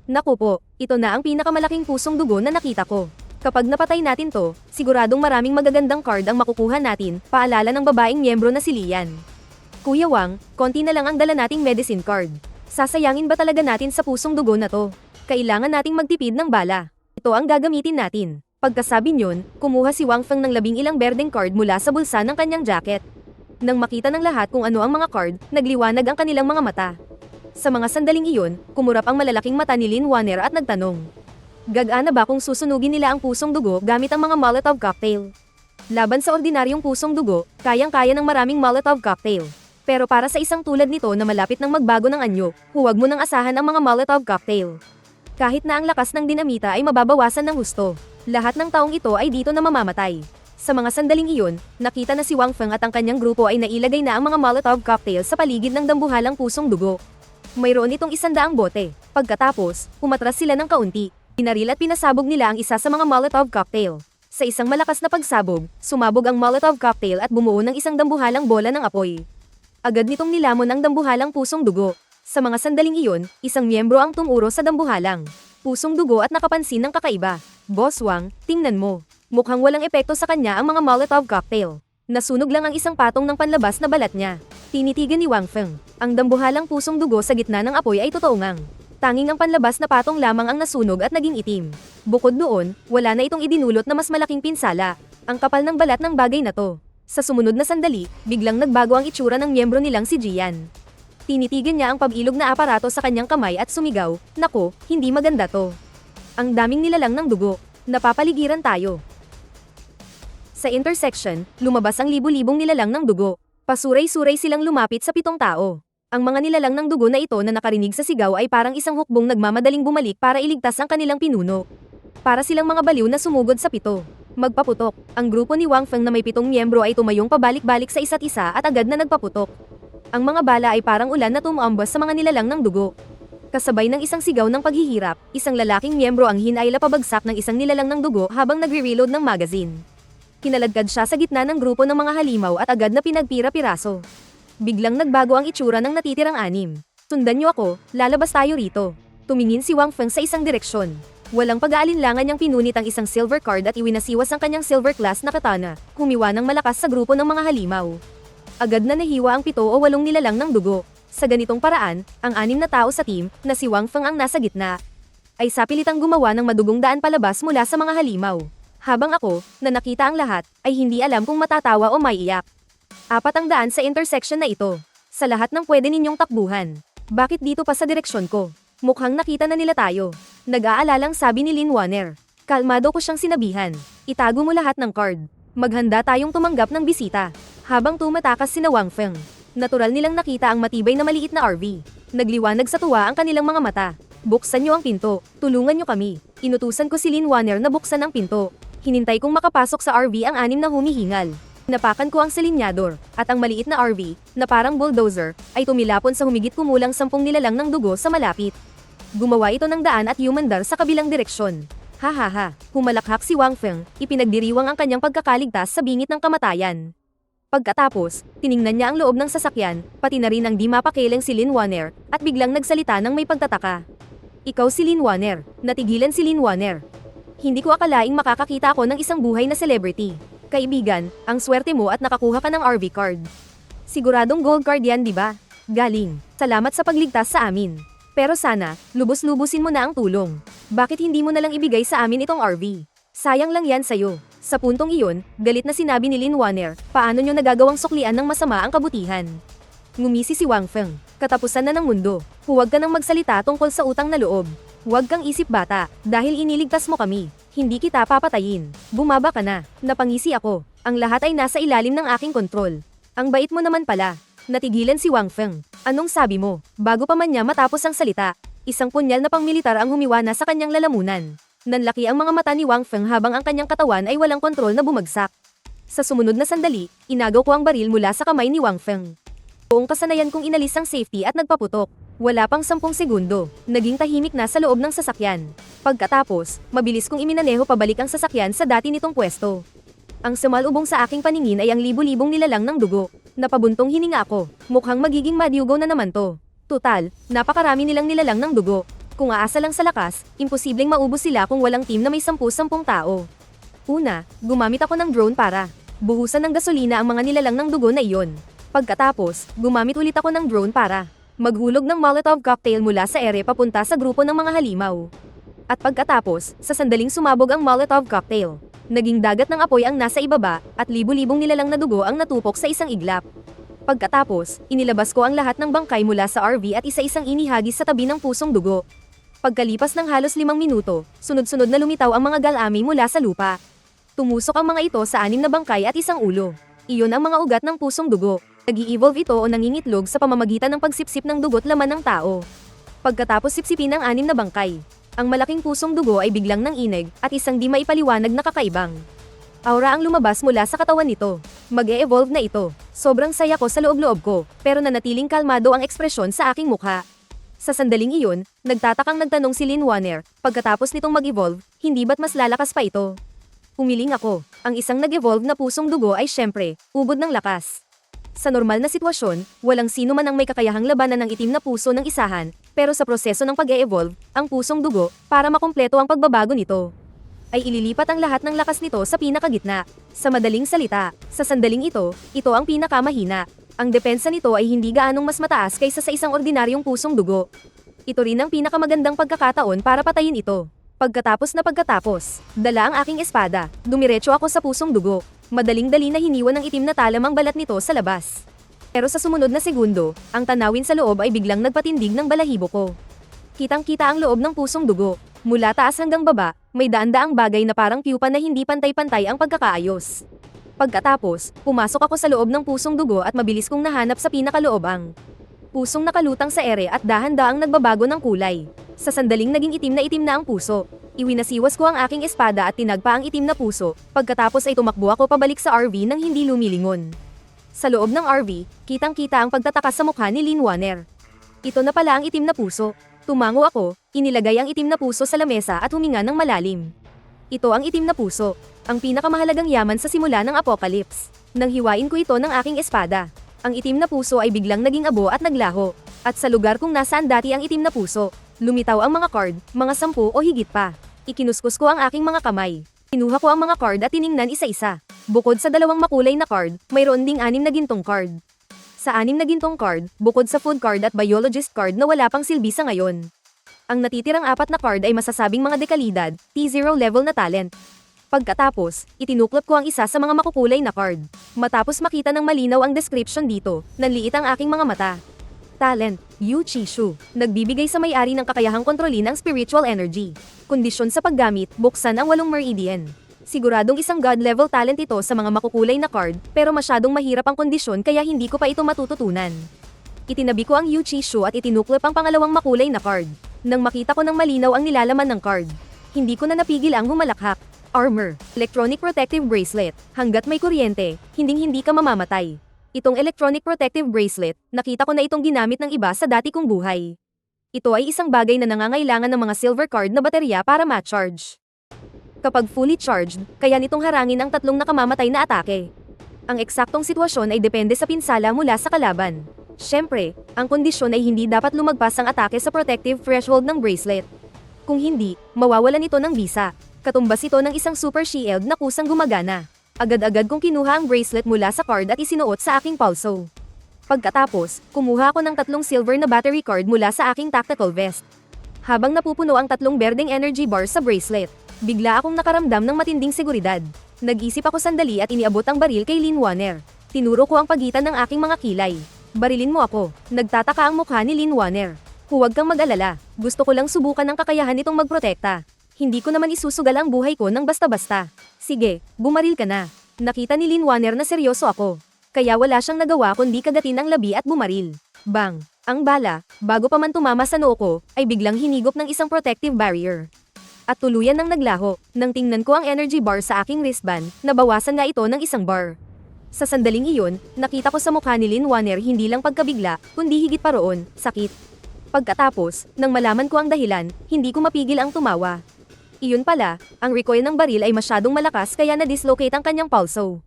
Naku po, ito na ang pinakamalaking pusong dugo na nakita ko. Kapag napatay natin to, siguradong maraming magagandang card ang makukuha natin, paalala ng babaeng miyembro na si Lian. Kuya Wang, konti na lang ang dala nating medicine card. Sasayangin ba talaga natin sa pusong dugo na to? Kailangan nating magtipid ng bala. Ito ang gagamitin natin. Pagkasabi niyon, kumuha si Wang Feng ng 11 berdeng card mula sa bulsa ng kanyang jacket. Nang makita ng lahat kung ano ang mga card, nagliwanag ang kanilang mga mata. Sa mga sandaling iyon, kumurap ang malalaking mata ni Lin Wanner at nagtanong. Gag-ana ba kung susunugin nila ang pusong dugo gamit ang mga Molotov cocktail? Laban sa ordinaryong pusong dugo, kayang-kaya ng maraming Molotov cocktail. Pero para sa isang tulad nito na malapit ng magbago ng anyo, huwag mo nang asahan ang mga Molotov cocktail. Kahit na ang lakas ng dinamita ay mababawasan ng husto, lahat ng taong ito ay dito na mamamatay. Sa mga sandaling iyon, nakita na si Wang Feng at ang kanyang grupo ay nailagay na ang mga Molotov cocktail sa paligid ng dambuhalang pusong dugo. Mayroon itong 100 bote. Pagkatapos, umatras sila ng kaunti. Pinaril at pinasabog nila ang isa sa mga Molotov cocktail. Sa isang malakas na pagsabog, sumabog ang Molotov cocktail at bumuo ng isang dambuhalang bola ng apoy. Agad nitong nilamon ang dambuhalang pusong dugo. Sa mga sandaling iyon, isang miyembro ang tumuro sa dambuhalang pusong dugo at nakapansin ng kakaiba. Boss Wang, tingnan mo. Mukhang walang epekto sa kanya ang mga Molotov cocktail. Nasunog lang ang isang patong ng panlabas na balat niya. Tinitigan ni Wang Feng. Ang dambuhalang pusong dugo sa gitna ng apoy ay totoo ngang. Tanging ang panlabas na patong lamang ang nasunog at naging itim. Bukod doon, wala na itong idinulot na mas malaking pinsala. Ang kapal ng balat ng bagay na to. Sa sumunod na sandali, biglang nagbago ang itsura ng miyembro nilang si Jian. Tinitigan niya ang pabilog na aparato sa kanyang kamay at sumigaw, "Nako, hindi maganda to. Ang daming nilalang ng dugo. Napapaligiran tayo." Sa intersection, lumabas ang libu-libong nilalang ng dugo. Pasuray-suray silang lumapit sa 7 tao. Ang mga nilalang ng dugo na ito na nakarinig sa sigaw ay parang isang hukbong nagmamadaling bumalik para iligtas ang kanilang pinuno. Para silang mga baliw na sumugod sa 7. Magpaputok. Ang grupo ni Wang Feng na may 7 miyembro ay tumayong pabalik-balik sa isa't isa at agad na nagpaputok. Ang mga bala ay parang ulan na tumuambos sa mga nilalang ng dugo. Kasabay ng isang sigaw ng paghihirap, isang lalaking miyembro ang hinayla pabagsak ng isang nilalang ng dugo habang nagre-reload ng magazine. Kinaladkad siya sa gitna ng grupo ng mga halimaw at agad na pinagpira-piraso. Biglang nagbago ang itsura ng natitirang 6. Sundan niyo ako, lalabas tayo rito. Tumingin si Wang Feng sa isang direksyon. Walang pag-aalinlangan niyang pinunit ang isang silver card at iwinasiwas ang kanyang silver class na katana, humiwa ng malakas sa grupo ng mga halimaw. Agad na nahiwa ang 7 o 8 nilalang ng dugo. Sa ganitong paraan, ang 6 na tao sa team, na si Wang Feng ang nasa gitna, ay sapilitang gumawa ng madugong daan palabas mula sa mga halimaw. Habang ako, na nakita ang lahat, ay hindi alam kung matatawa o maiiyak. 4 ang daan sa intersection na ito. Sa lahat ng pwede ninyong takbuhan. Bakit dito pa sa direksyon ko? Mukhang nakita na nila tayo. Nag-aalalang sabi ni Lin Wanner. Kalmado ko siyang sinabihan. Itago mo lahat ng card. Maghanda tayong tumanggap ng bisita. Habang tumatakas sina Wang Feng, natural nilang nakita ang matibay na maliit na RV. Nagliwanag sa tuwa ang kanilang mga mata. Buksan niyo ang pinto. Tulungan niyo kami. Inutusan ko si Lin Wanner na buksan ang pinto. Hinintay kong makapasok sa RV ang 6 na humihingal. Napakan ko ang silinyador, at ang maliit na RV, na parang bulldozer, ay tumilapon sa humigit kumulang 10 nilalang ng dugo sa malapit. Gumawa ito ng daan at humandar sa kabilang direksyon. Hahaha, humalakhak si Wang Feng, ipinagdiriwang ang kanyang pagkakaligtas sa bingit ng kamatayan. Pagkatapos, tiningnan niya ang loob ng sasakyan, pati na rin ang di mapakiling si Lin Wanner, at biglang nagsalita ng may pagtataka. Ikaw si Lin Wanner. Natigilan si Lin Wanner. Hindi ko akalaing makakakita ako ng isang buhay na celebrity. Kaibigan, ang swerte mo at nakakuha ka ng RV card. Siguradong gold card yan, di ba? Galing. Salamat sa pagligtas sa amin. Pero sana, lubos-lubusin mo na ang tulong. Bakit hindi mo na lang ibigay sa amin itong RV? Sayang lang yan sa'yo. Sa puntong iyon, galit na sinabi ni Lin Wanner, paano nyo nagagawang suklian ng masama ang kabutihan? Ngumisi si Wang Feng. Katapusan na ng mundo. Huwag ka nang magsalita tungkol sa utang na loob. Huwag kang isip bata, dahil iniligtas mo kami. Hindi kita papatayin. Bumaba ka na. Napangisi ako. Ang lahat ay nasa ilalim ng aking kontrol. Ang bait mo naman pala. Natigilan si Wang Feng. Anong sabi mo? Bago pa man niya matapos ang salita, isang punyal na pangmilitar ang humiwa na sa kanyang lalamunan. Nanlaki ang mga mata ni Wang Feng habang ang kanyang katawan ay walang kontrol na bumagsak. Sa sumunod na sandali, inagaw ko ang baril mula sa kamay ni Wang Feng. Buong kasanayan kong inalis ang safety at nagpaputok. Wala pang 10 segundo, naging tahimik na sa loob ng sasakyan. Pagkatapos, mabilis kong iminaneho pabalik ang sasakyan sa dati nitong pwesto. Ang sumalubong sa aking paningin ay ang libu-libong nilalang ng dugo. Napabuntong hininga ako, mukhang magiging madyugaw na naman to. Tutal, napakarami nilang nilalang ng dugo. Kung aasa lang sa lakas, imposibleng maubos sila kung walang team na may 10-10 tao. Una, gumamit ako ng drone para buhusan ng gasolina ang mga nilalang ng dugo na iyon. Pagkatapos, gumamit ulit ako ng drone para maghulog ng Molotov cocktail mula sa ere papunta sa grupo ng mga halimaw. At pagkatapos, sa sandaling sumabog ang Molotov cocktail, naging dagat ng apoy ang nasa ibaba, at libu-libong nilalang na dugo ang natupok sa isang iglap. Pagkatapos, inilabas ko ang lahat ng bangkay mula sa RV at isa-isang inihagis sa tabi ng pusong dugo. Pagkalipas ng halos 5 minuto, sunod-sunod na lumitaw ang mga galami mula sa lupa. Tumusok ang mga ito sa 6 na bangkay at isang ulo. Iyon ang mga ugat ng pusong dugo. Nag-i-evolve ito o nangingitlog sa pamamagitan ng pagsipsip ng dugo't laman ng tao. Pagkatapos sipsipin ang 6 na bangkay, ang malaking pusong dugo ay biglang nanginig at isang di maipaliwanag na kakaibang aura ang lumabas mula sa katawan nito. Mag-e-evolve na ito. Sobrang saya ko sa loob-loob ko, pero nanatiling kalmado ang ekspresyon sa aking mukha. Sa sandaling iyon, nagtatakang nagtanong si Lin Wanner, pagkatapos nitong mag-evolve, hindi ba't mas lalakas pa ito? Humiling ako. Ang isang nag-evolve na pusong dugo ay syempre, ubod ng lakas. Sa normal na sitwasyon, walang sino man ang may kakayahang labanan ng itim na puso ng isahan, pero sa proseso ng pag-e-evolve, ang pusong dugo, para makumpleto ang pagbabago nito, ay ililipat ang lahat ng lakas nito sa pinakagitna. Sa madaling salita, sa sandaling ito ang pinakamahina. Ang depensa nito ay hindi gaanong mas mataas kaysa sa isang ordinaryong pusong dugo. Ito rin ang pinakamagandang pagkakataon para patayin ito. Pagkatapos, dala ang aking espada, dumiretso ako sa pusong dugo. Madaling-dali na hiniwan ng itim na talam ang balat nito sa labas. Pero sa sumunod na segundo, ang tanawin sa loob ay biglang nagpatindig ng balahibo ko. Kitang-kita ang loob ng pusong dugo. Mula taas hanggang baba, may daan-daang bagay na parang pyupan na hindi pantay-pantay ang pagkakaayos. Pagkatapos, pumasok ako sa loob ng pusong dugo at mabilis kong nahanap sa pinakaloob ang pusong nakalutang sa ere at dahan-daang nagbabago ng kulay. Sa sandaling naging itim na ang puso. Iwinasiwas ko ang aking espada at tinagpa ang itim na puso, pagkatapos ay tumakbo ako pabalik sa RV nang hindi lumilingon. Sa loob ng RV, kitang-kita ang pagtataka sa mukha ni Lin Wanner. Ito na pala ang itim na puso. Tumango ako, inilagay ang itim na puso sa lamesa at huminga ng malalim. Ito ang itim na puso, ang pinakamahalagang yaman sa simula ng apocalypse. Nang hiwain ko ito ng aking espada, ang itim na puso ay biglang naging abo at naglaho. At sa lugar kung nasaan dati ang itim na puso, lumitaw ang mga card, mga 10 o higit pa. Ikinuskus ko ang aking mga kamay. Kinuha ko ang mga card at tiningnan isa-isa. Bukod sa 2 makulay na card, mayroon ding 6 na gintong card. Sa 6 na gintong card, bukod sa food card at biologist card na wala pang silbi sa ngayon. Ang natitirang 4 na card ay masasabing mga dekalidad, T0 level na talent. Pagkatapos, itinuklop ko ang isa sa mga makukulay na card. Matapos makita ng malinaw ang description dito, nanliit ang aking mga mata. Talent, Yu Chishu. Nagbibigay sa may-ari ng kakayahang kontrolin ang spiritual energy. Kondisyon sa paggamit, buksan ang 8 meridian. Siguradong isang god level talent ito sa mga makukulay na card, pero masyadong mahirap ang kondisyon kaya hindi ko pa ito matututunan. Itinabi ko ang Yu Chishu at itinuklop ang pangalawang makulay na card. Nang makita ko ng malinaw ang nilalaman ng card, hindi ko na napigil ang humalakhak. Armor, Electronic Protective Bracelet. Hanggat may kuryente, hinding-hindi ka mamamatay. Itong Electronic Protective Bracelet, nakita ko na itong ginamit ng iba sa dati kong buhay. Ito ay isang bagay na nangangailangan ng mga silver card na baterya para ma-charge. Kapag fully charged, kaya nitong harangin ang 3 nakamamatay na atake. Ang eksaktong sitwasyon ay depende sa pinsala mula sa kalaban. Siyempre, ang kondisyon ay hindi dapat lumagpas ang atake sa protective threshold ng bracelet. Kung hindi, mawawalan ito ng bisa. Katumbas ito ng isang super shield na kusang gumagana. Agad-agad kong kinuha ang bracelet mula sa card at isinuot sa aking pulso. Pagkatapos, kumuha ako ng 3 silver na battery card mula sa aking tactical vest. Habang napupuno ang 3 berdeng energy bars sa bracelet, bigla akong nakaramdam ng matinding seguridad. Nag-isip ako sandali at iniabot ang baril kay Lin Wanner. Tinuro ko ang pagitan ng aking mga kilay. Barilin mo ako. Nagtataka ang mukha ni Lin Wanner. Huwag kang mag-alala. Gusto ko lang subukan ang kakayahan nitong magprotekta. Hindi ko naman isusugal ang buhay ko ng basta-basta. Sige, bumaril ka na. Nakita ni Lin Wanner na seryoso ako. Kaya wala siyang nagawa kundi kagatin ang labi at bumaril. Bang! Ang bala, bago pa man tumama sa noo ko, ay biglang hinigop ng isang protective barrier. At tuluyan nang naglaho. Nang tingnan ko ang energy bar sa aking wristband, nabawasan nga ito ng isang bar. Sa sandaling iyon, nakita ko sa mukha ni Lin Wanner hindi lang pagkabigla, kundi higit pa roon, sakit. Pagkatapos, nang malaman ko ang dahilan, hindi ko mapigil ang tumawa. Iyon pala, ang recoil ng baril ay masyadong malakas kaya na-dislocate ang kanyang pulso.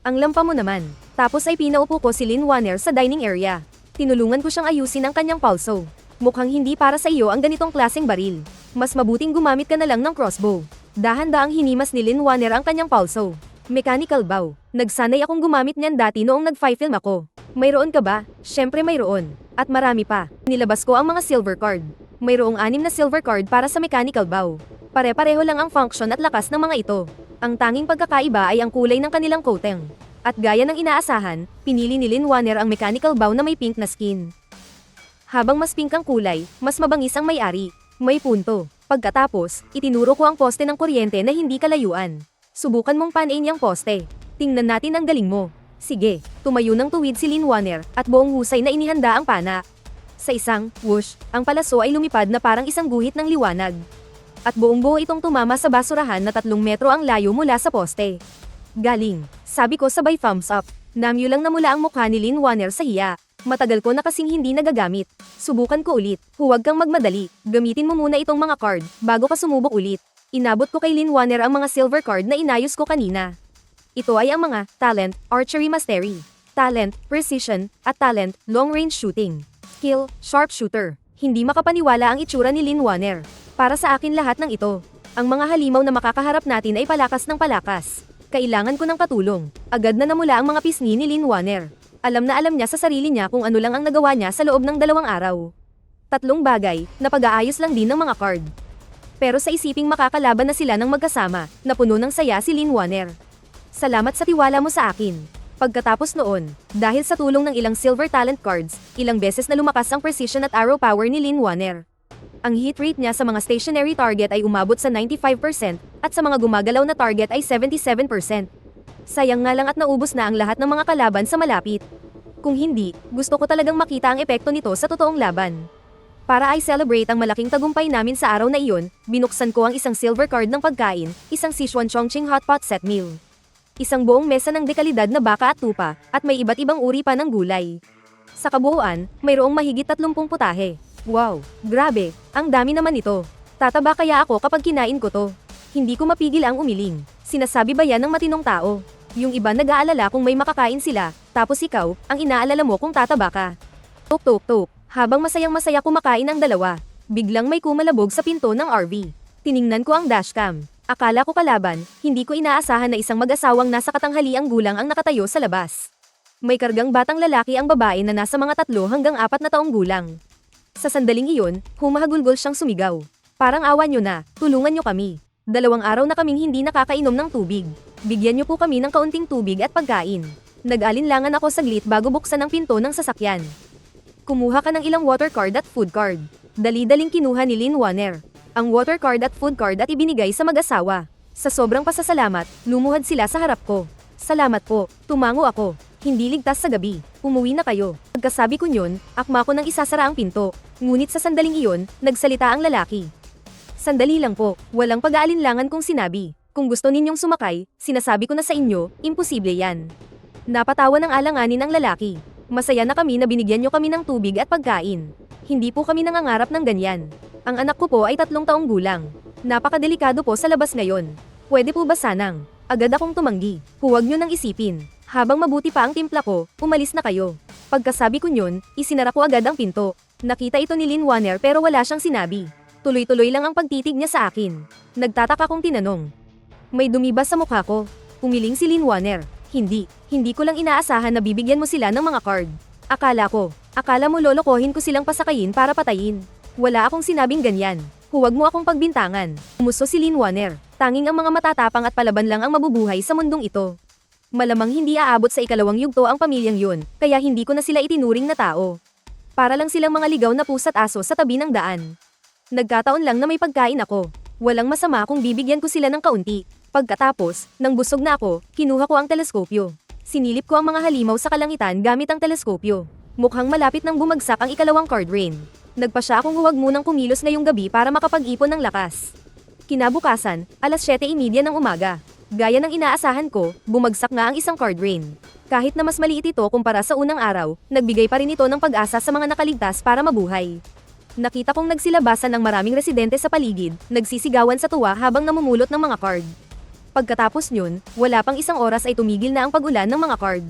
Ang lampa mo naman. Tapos ay pinaupo ko si Lin Wanner sa dining area. Tinulungan ko siyang ayusin ang kanyang pulso. Mukhang hindi para sa iyo ang ganitong klaseng baril. Mas mabuting gumamit ka na lang ng crossbow. Dahan-daang hinimas ni Lin Wanner ang kanyang pulso. Mechanical bow. Nagsanay akong gumamit niyan dati noong nag-film ako. Mayroon ka ba? Syempre mayroon. At marami pa. Nilabas ko ang mga silver card. Mayroong 6 na silver card para sa mechanical bow. Pare-pareho lang ang function at lakas ng mga ito. Ang tanging pagkakaiba ay ang kulay ng kanilang coating. At gaya ng inaasahan, pinili ni Lin Wanner ang mechanical bow na may pink na skin. Habang mas pink ang kulay, mas mabangis ang may-ari. May punto. Pagkatapos, itinuro ko ang poste ng kuryente na hindi kalayuan. Subukan mong panain yung poste. Tingnan natin ang galing mo. Sige, tumayo ng tuwid si Lin Wanner at buong husay na inihanda ang pana. Sa isang whoosh, ang palaso ay lumipad na parang isang guhit ng liwanag. At buong-buo itong tumama sa basurahan na 3 metro ang layo mula sa poste. Galing, sabi ko sabay thumbs up. Namyo lang namula ang mukha ni Lin Wanner sa hiya. Matagal ko na kasing hindi nagagamit. Subukan ko ulit. Huwag kang magmadali. Gamitin mo muna itong mga card bago ka sumubok ulit. Inabot ko kay Lin Wanner ang mga silver card na inayos ko kanina. Ito ay ang mga talent, archery mastery, talent, precision, at talent, long range shooting. Skill, sharpshooter. Hindi makapaniwala ang itsura ni Lin Wanner. Para sa akin lahat ng ito. Ang mga halimaw na makakaharap natin ay palakas ng palakas. Kailangan ko ng katulong. Agad na namula ang mga pisngi ni Lin Wanner. Alam na alam niya sa sarili niya kung ano lang ang nagawa niya sa loob ng 2 araw. 3 bagay, na pag-aayos lang din ng mga card. Pero sa isiping makakalaban na sila ng magkasama, napuno ng saya si Lin Wanner. Salamat sa tiwala mo sa akin. Pagkatapos noon, dahil sa tulong ng ilang silver talent cards, ilang beses na lumakas ang precision at arrow power ni Lin Wanner. Ang hit rate niya sa mga stationary target ay umabot sa 95% at sa mga gumagalaw na target ay 77%. Sayang nga lang at naubos na ang lahat ng mga kalaban sa malapit. Kung hindi, gusto ko talagang makita ang epekto nito sa totoong laban. Para ay celebrate ang malaking tagumpay namin sa araw na iyon, binuksan ko ang isang silver card ng pagkain, isang Sichuan Chongqing hot pot set meal. Isang buong mesa ng dekalidad na baka at tupa, at may iba't ibang uri pa ng gulay. Sa kabuuan, mayroong mahigit 30 putahe. Wow, grabe, ang dami naman ito. Tataba kaya ako kapag kinain ko to. Hindi ko mapigil ang umiling. Sinasabi ba yan ng matinong tao? Yung iba nag-aalala kung may makakain sila, tapos ikaw, ang inaalala mo kung tataba ka. Tok tok tok, Habang masayang-masaya kumakain ang dalawa, biglang may kumalabog sa pinto ng RV. Tiningnan ko ang dashcam. Akala ko kalaban, hindi ko inaasahan na isang mag-asawang nasa katanghaliang gulang ang nakatayo sa labas. May kargang batang lalaki ang babae na nasa mga 3 hanggang 4 na taong gulang. Sa sandaling iyon, humahagulgol siyang sumigaw. Parang awa nyo na, tulungan nyo kami. 2 araw na kaming hindi nakakainom ng tubig. Bigyan nyo po kami ng kaunting tubig at pagkain. Nag-alinlangan ako saglit bago buksan ang pinto ng sasakyan. Kumuha ka ng ilang water card at food card. Dali-daling kinuha ni Lynn Warner ang water card at food card at ibinigay sa mag-asawa. Sa sobrang pasasalamat, lumuhad sila sa harap ko. Salamat po, tumango ako. Hindi ligtas sa gabi. Umuwi na kayo. Pagkasabi ko nyon, akma ko nang isasara ang pinto. Ngunit sa sandaling iyon, nagsalita ang lalaki. Sandali lang po, walang pag-aalinlangan kong sinabi. Kung gusto ninyong sumakay, sinasabi ko na sa inyo, imposible yan. Napatawa ng alanganin ang lalaki. Masaya na kami na binigyan nyo kami ng tubig at pagkain. Hindi po kami nangangarap ng ganyan. Ang anak ko po ay 3 taong gulang. Napakadelikado po sa labas ngayon. Pwede po ba sanang? Agad akong tumanggi. Huwag nyo nang isipin. Habang mabuti pa ang timpla ko, umalis na kayo. Pagkasabi ko nyon, isinara ko agad ang pinto. Nakita ito ni Lynn Warner pero wala siyang sinabi. Tuloy-tuloy lang ang pagtitig niya sa akin. Nagtataka kong tinanong. May dumi ba sa mukha ko? Umiling si Lynn Warner. Hindi ko lang inaasahan na bibigyan mo sila ng mga card. Akala mo lolokohin ko silang pasakayin para patayin. Wala akong sinabing ganyan. Huwag mo akong pagbintangan. Umuso si Lynn Warner. Tanging ang mga matatapang at palaban lang ang mabubuhay sa mundong ito. Malamang hindi aabot sa 2 yugto ang pamilyang yun, kaya hindi ko na sila itinuring na tao. Para lang silang mga ligaw na pusa't aso sa tabi ng daan. Nagkataon lang na may pagkain ako. Walang masama kung bibigyan ko sila ng kaunti. Pagkatapos, nang busog na ako, kinuha ko ang teleskopyo. Sinilip ko ang mga halimaw sa kalangitan gamit ang teleskopyo. Mukhang malapit nang bumagsak ang 2 card rain. Nagpa siya akong huwag munang kumilos ngayong gabi para makapag-ipon ng lakas. Kinabukasan, alas 7:30 ng umaga. Gaya ng inaasahan ko, bumagsak nga ang 1 card rain. Kahit na mas maliit ito kumpara sa unang araw, nagbigay pa rin ito ng pag-asa sa mga nakaligtas para mabuhay. Nakita kong nagsilabasan ng maraming residente sa paligid, nagsisigawan sa tuwa habang namumulot ng mga card. Pagkatapos nyun, wala pang 1 oras ay tumigil na ang pag-ulan ng mga card.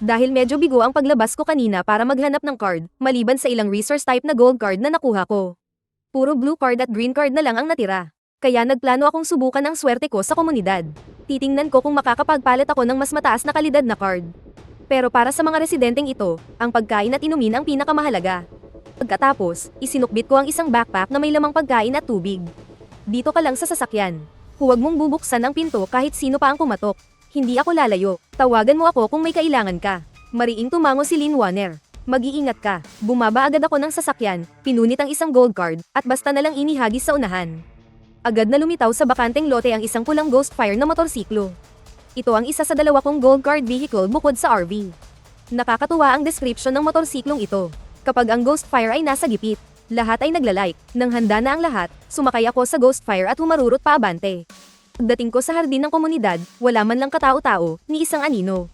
Dahil medyo bigo ang paglabas ko kanina para maghanap ng card, maliban sa ilang resource type na gold card na nakuha ko. Puro blue card at green card na lang ang natira. Kaya nagplano akong subukan ang swerte ko sa komunidad. Titingnan ko kung makakapagpalit ako ng mas mataas na kalidad na card. Pero para sa mga residenteng ito, ang pagkain at inumin ang pinakamahalaga. Pagkatapos, isinukbit ko ang isang backpack na may lamang pagkain at tubig. Dito ka lang sa sasakyan. Huwag mong bubuksan ang pinto kahit sino pa ang kumatok. Hindi ako lalayo. Tawagan mo ako kung may kailangan ka. Mariing tumango si Lynn Warner. Mag-iingat ka. Bumaba agad ako ng sasakyan, pinunit ang 1 gold card, at basta na lang inihagis sa unahan. Agad na lumitaw sa bakanteng lote ang 1 pulang Ghostfire na motorsiklo. Ito ang isa sa 2 kong gold card vehicle bukod sa RV. Nakakatuwa ang description ng motorsiklong ito. Kapag ang Ghostfire ay nasa gipit, lahat ay naglalike. Nang handa na ang lahat, sumakay ako sa Ghostfire at humarurot paabante. Pagdating ko sa hardin ng komunidad, wala man lang katao-tao, ni isang anino.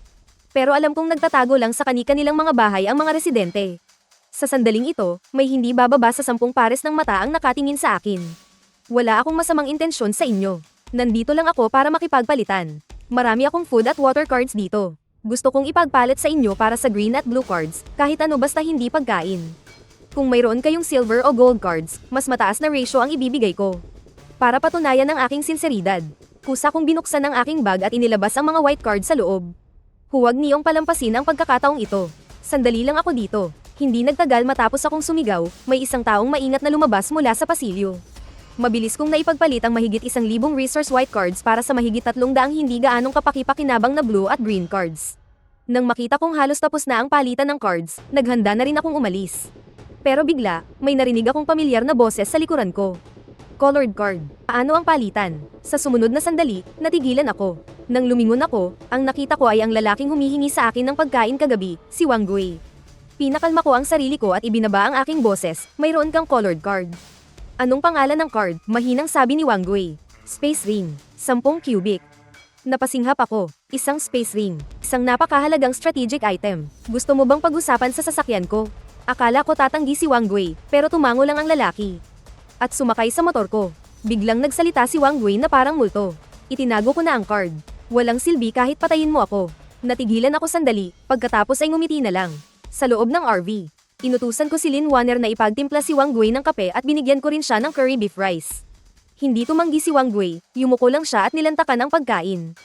Pero alam kong nagtatago lang sa kani-kanilang mga bahay ang mga residente. Sa sandaling ito, may hindi bababa sa 10 pares ng mata ang nakatingin sa akin. Wala akong masamang intensyon sa inyo. Nandito lang ako para makipagpalitan. Marami akong food at water cards dito. Gusto kong ipagpalit sa inyo para sa green at blue cards, kahit ano basta hindi pagkain. Kung mayroon kayong silver o gold cards, mas mataas na ratio ang ibibigay ko. Para patunayan ang aking sinseridad, kusa kong binuksan ang aking bag at inilabas ang mga white cards sa loob. Huwag niyong palampasin ang pagkakataong ito. Sandali lang ako dito. Hindi nagtagal matapos akong sumigaw, may isang taong maingat na lumabas mula sa pasilyo. Mabilis kong naipagpalit ang mahigit 1,000 resource white cards para sa mahigit 300 hindi gaanong kapaki-pakinabang na blue at green cards. Nang makita kong halos tapos na ang palitan ng cards, naghanda na rin akong umalis. Pero bigla, may narinig akong pamilyar na boses sa likuran ko. Colored card. Paano ang palitan? Sa sumunod na sandali, natigilan ako. Nang lumingon ako, ang nakita ko ay ang lalaking humihingi sa akin ng pagkain kagabi, si Wang Gui. Pinakalma ko ang sarili ko at ibinaba ang aking boses, mayroon kang colored card. Anong pangalan ng card? Mahinang sabi ni Wang Gui. Space ring. 10 cubic. Napasinghap ako. Isang space ring. Isang napakahalagang strategic item. Gusto mo bang pag-usapan sa sasakyan ko? Akala ko tatanggi si Wang Gui, pero tumango lang ang lalaki. At sumakay sa motor ko. Biglang nagsalita si Wang Gui na parang multo. Itinago ko na ang card. Walang silbi kahit patayin mo ako. Natigilan ako sandali, pagkatapos ay ngumiti na lang. Sa loob ng RV. Inutusan ko si Lin Wanner na ipagtimpla si Wang Gui ng kape at binigyan ko rin siya ng curry beef rice. Hindi tumanggi si Wang Gui, yumuko lang siya at nilantakan ang pagkain.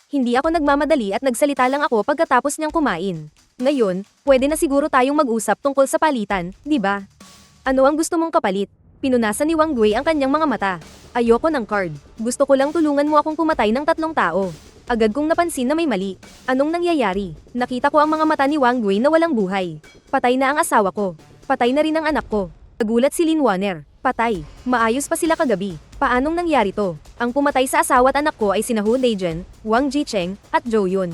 Hindi ako nagmamadali at nagsalita lang ako pagkatapos niyang kumain. Ngayon, pwede na siguro tayong mag-usap tungkol sa palitan, di ba? Ano ang gusto mong kapalit? Pinunasan ni Wang Gui ang kanyang mga mata. Ayoko ng card. Gusto ko lang tulungan mo akong pumatay ng 3 tao. Agad kong napansin na may mali. Anong nangyayari? Nakita ko ang mga mata ni Wang Gui na walang buhay. Patay na ang asawa ko. Patay na rin ang anak ko. Nagulat si Lin Wanner. Patay. Maayos pa sila kagabi. Paanong nangyari to? Ang pumatay sa asawa at anak ko ay sina Hu Dezhen, Wang Jicheng, at Zhou Yun.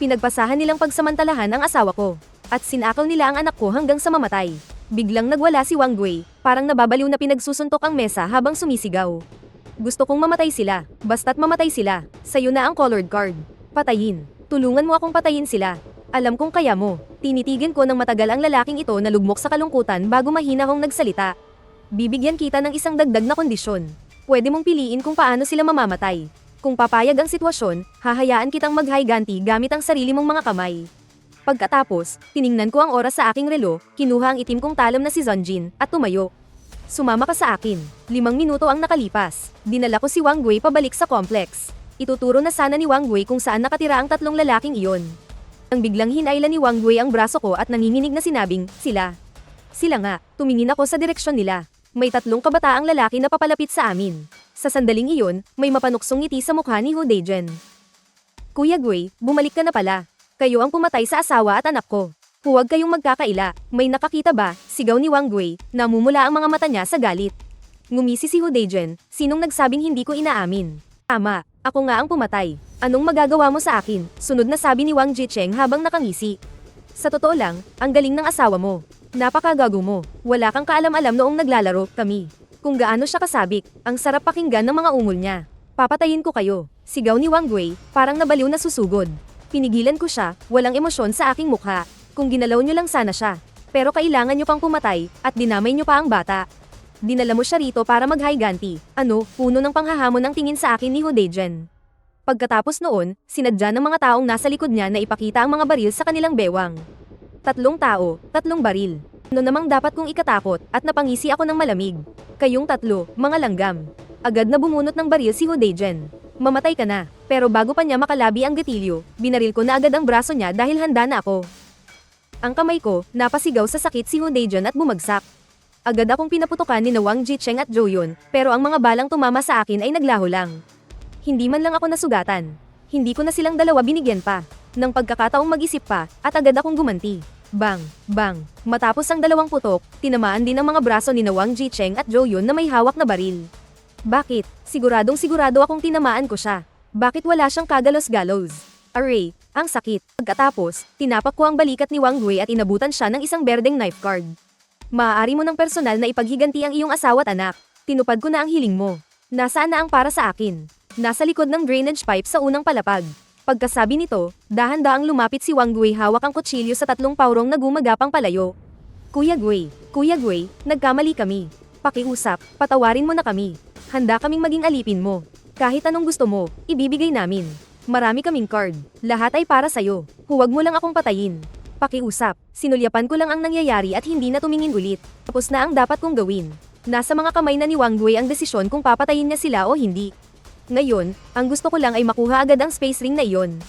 Pinagpasahan nilang pagsamantalahan ang asawa ko. At sinakaw nila ang anak ko hanggang sa mamatay. Biglang nagwala si Wang Gui, parang nababaliw na pinagsusuntok ang mesa habang sumisigaw. Gusto kong mamatay sila, basta't mamatay sila. Sa'yo na ang colored card. Patayin. Tulungan mo akong patayin sila. Alam kong kaya mo. Tinitigin ko ng matagal ang lalaking ito na lugmok sa kalungkutan bago mahina kong nagsalita. Bibigyan kita ng isang dagdag na kondisyon. Pwede mong piliin kung paano sila mamamatay. Kung papayag ang sitwasyon, hahayaan kitang maghiganti gamit ang sarili mong mga kamay. Pagkatapos, tiningnan ko ang oras sa aking relo, kinuha ang itim kong talam na si Zonjin, at tumayo. Sumama ka sa akin. 5 minuto ang nakalipas. Dinala ko si Wang Gui pabalik sa complex. Ituturo na sana ni Wang Gui kung saan nakatira ang 3 lalaking iyon. Nang biglang hinayla ni Wang Gui ang braso ko at nanginginig na sinabing, sila. Sila nga, tumingin ako sa direksyon nila. May 3 kabataang lalaki na papalapit sa amin. Sa sandaling iyon, may mapanuksong ngiti sa mukha ni Hu Dezhen. Kuya Gui, bumalik ka na pala. Kayo ang pumatay sa asawa at anak ko. Huwag kayong magkakaila, may nakakita ba? Sigaw ni Wang Gui, namumula ang mga mata niya sa galit. Ngumisi si Hu Dezhen, sinong nagsabing hindi ko inaamin? Tama, ako nga ang pumatay. Anong magagawa mo sa akin? Sunod na sabi ni Wang Jicheng habang nakangisi. Sa totoo lang, ang galing ng asawa mo. Napakagago mo, wala kang kaalam-alam noong naglalaro kami. Kung gaano siya kasabik, ang sarap pakinggan ng mga ungol niya. Papatayin ko kayo, sigaw ni Wang Gui, parang nabaliw na susugod. Pinigilan ko siya, walang emosyon sa aking mukha. Kung ginalaw nyo lang sana siya. Pero kailangan nyo pang pumatay, at dinamay nyo pa ang bata. Dinala mo siya rito para maghiganti. Ano, puno ng panghahamon ang tingin sa akin ni Hu Dezhen. Pagkatapos noon, sinadya ng mga taong nasa likod niya na ipakita ang mga baril sa kanilang bewang. 3 tao, 3 baril. Ano namang dapat kong ikatakot, at napangisi ako ng malamig. Kayong 3, mga langgam. Agad na bumunot ng baril si Hu Dezhen. Mamatay ka na, pero bago pa niya makalabi ang gatilyo, binaril ko na agad ang braso niya dahil handa na ako. Ang kamay ko, napasigaw sa sakit si Hu Dezhen at bumagsak. Agad akong pinaputukan ni Wang Jicheng at Zhou Yun, pero ang mga balang tumama sa akin ay naglaho lang. Hindi man lang ako nasugatan. Hindi ko na silang dalawa binigyan pa. Nang pagkakataong mag-isip pa, at agad akong gumanti. Bang! Bang! Matapos ang 2 putok, tinamaan din ang mga braso ni Wang Jicheng at Zhou Yun na may hawak na baril. Bakit? Siguradong sigurado akong tinamaan ko siya. Bakit wala siyang kagalos-galos? Aray, ang sakit. Pagkatapos, tinapak ko ang balikat ni Wang Gui at inabutan siya ng isang berdeng knife card. Maaari mo ng personal na ipaghiganti ang iyong asawa at anak. Tinupad ko na ang hiling mo. Nasaan na ang para sa akin? Nasa likod ng drainage pipe sa unang palapag. Pagkasabi nito, dahan-daang lumapit si Wang Gui hawak ang kutsilyo sa 3 paurong na gumagapang palayo. Kuya Gui, nagkamali kami. Pakiusap, patawarin mo na kami. Handa kaming maging alipin mo. Kahit anong gusto mo, ibibigay namin. Marami kaming card. Lahat ay para sa'yo. Huwag mo lang akong patayin. Pakiusap, sinulyapan ko lang ang nangyayari at hindi na tumingin ulit. Tapos na ang dapat kong gawin. Nasa mga kamay na ni Wang Gui ang desisyon kung papatayin niya sila o hindi. Ngayon, ang gusto ko lang ay makuha agad ang space ring na iyon.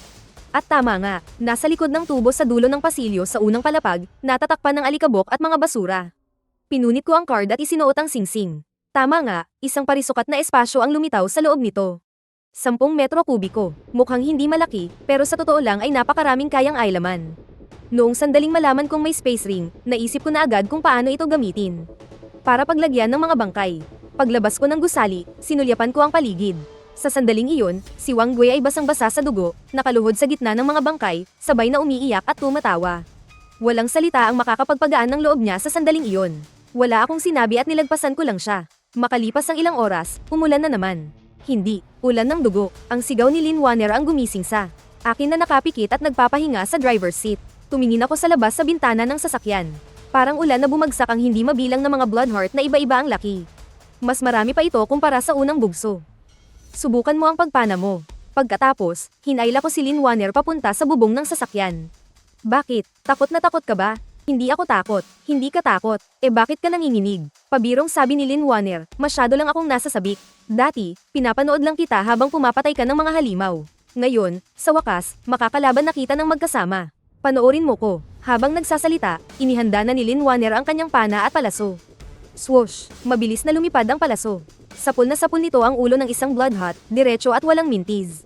At tama nga, nasa likod ng tubo sa dulo ng pasilyo sa unang palapag, natatakpan ng alikabok at mga basura. Pinunit ko ang card at isinuot ang singsing. Tama nga, isang parisukat na espasyo ang lumitaw sa loob nito. 10 metro kubiko. Mukhang hindi malaki, pero sa totoo lang ay napakaraming kayang ailaman. Noong sandaling malaman kong may space ring, naisip ko na agad kung paano ito gamitin. Para paglagyan ng mga bangkay. Paglabas ko ng gusali, sinulyapan ko ang paligid. Sa sandaling iyon, si Wang Gui ay basang-basa sa dugo, nakaluhod sa gitna ng mga bangkay, sabay na umiiyak at tumatawa. Walang salita ang makakapagpagaan ng loob niya sa sandaling iyon. Wala akong sinabi at nilagpasan ko lang siya. Makalipas ang ilang oras, umulan na naman. Hindi, ulan ng dugo. Ang sigaw ni Lin Wanner ang gumising sa akin na nakapikit at nagpapahinga sa driver's seat. Tumingin ako sa labas sa bintana ng sasakyan. Parang ulan na bumagsak ang hindi mabilang na mga blood heart na iba-iba ang laki. Mas marami pa ito kumpara sa unang bugso. Subukan mo ang pagpana mo. Pagkatapos, hinayla ko si Lin Wanner papunta sa bubong ng sasakyan. Bakit? Takot na takot ka ba? Hindi ako takot. Hindi ka takot. Eh bakit ka nanginginig? Pabirong sabi ni Lin Wanner, masyado lang akong nasa sabik. Dati, pinapanood lang kita habang pumapatay ka ng mga halimaw. Ngayon, sa wakas, makakalaban na kita ng magkasama. Panoorin mo ko. Habang nagsasalita, inihanda na ni Lin Wanner ang kanyang pana at palaso. Swoosh! Mabilis na lumipad ang palaso. Sapul na sapul nito ang ulo ng isang bloodhot, diretso at walang mintis.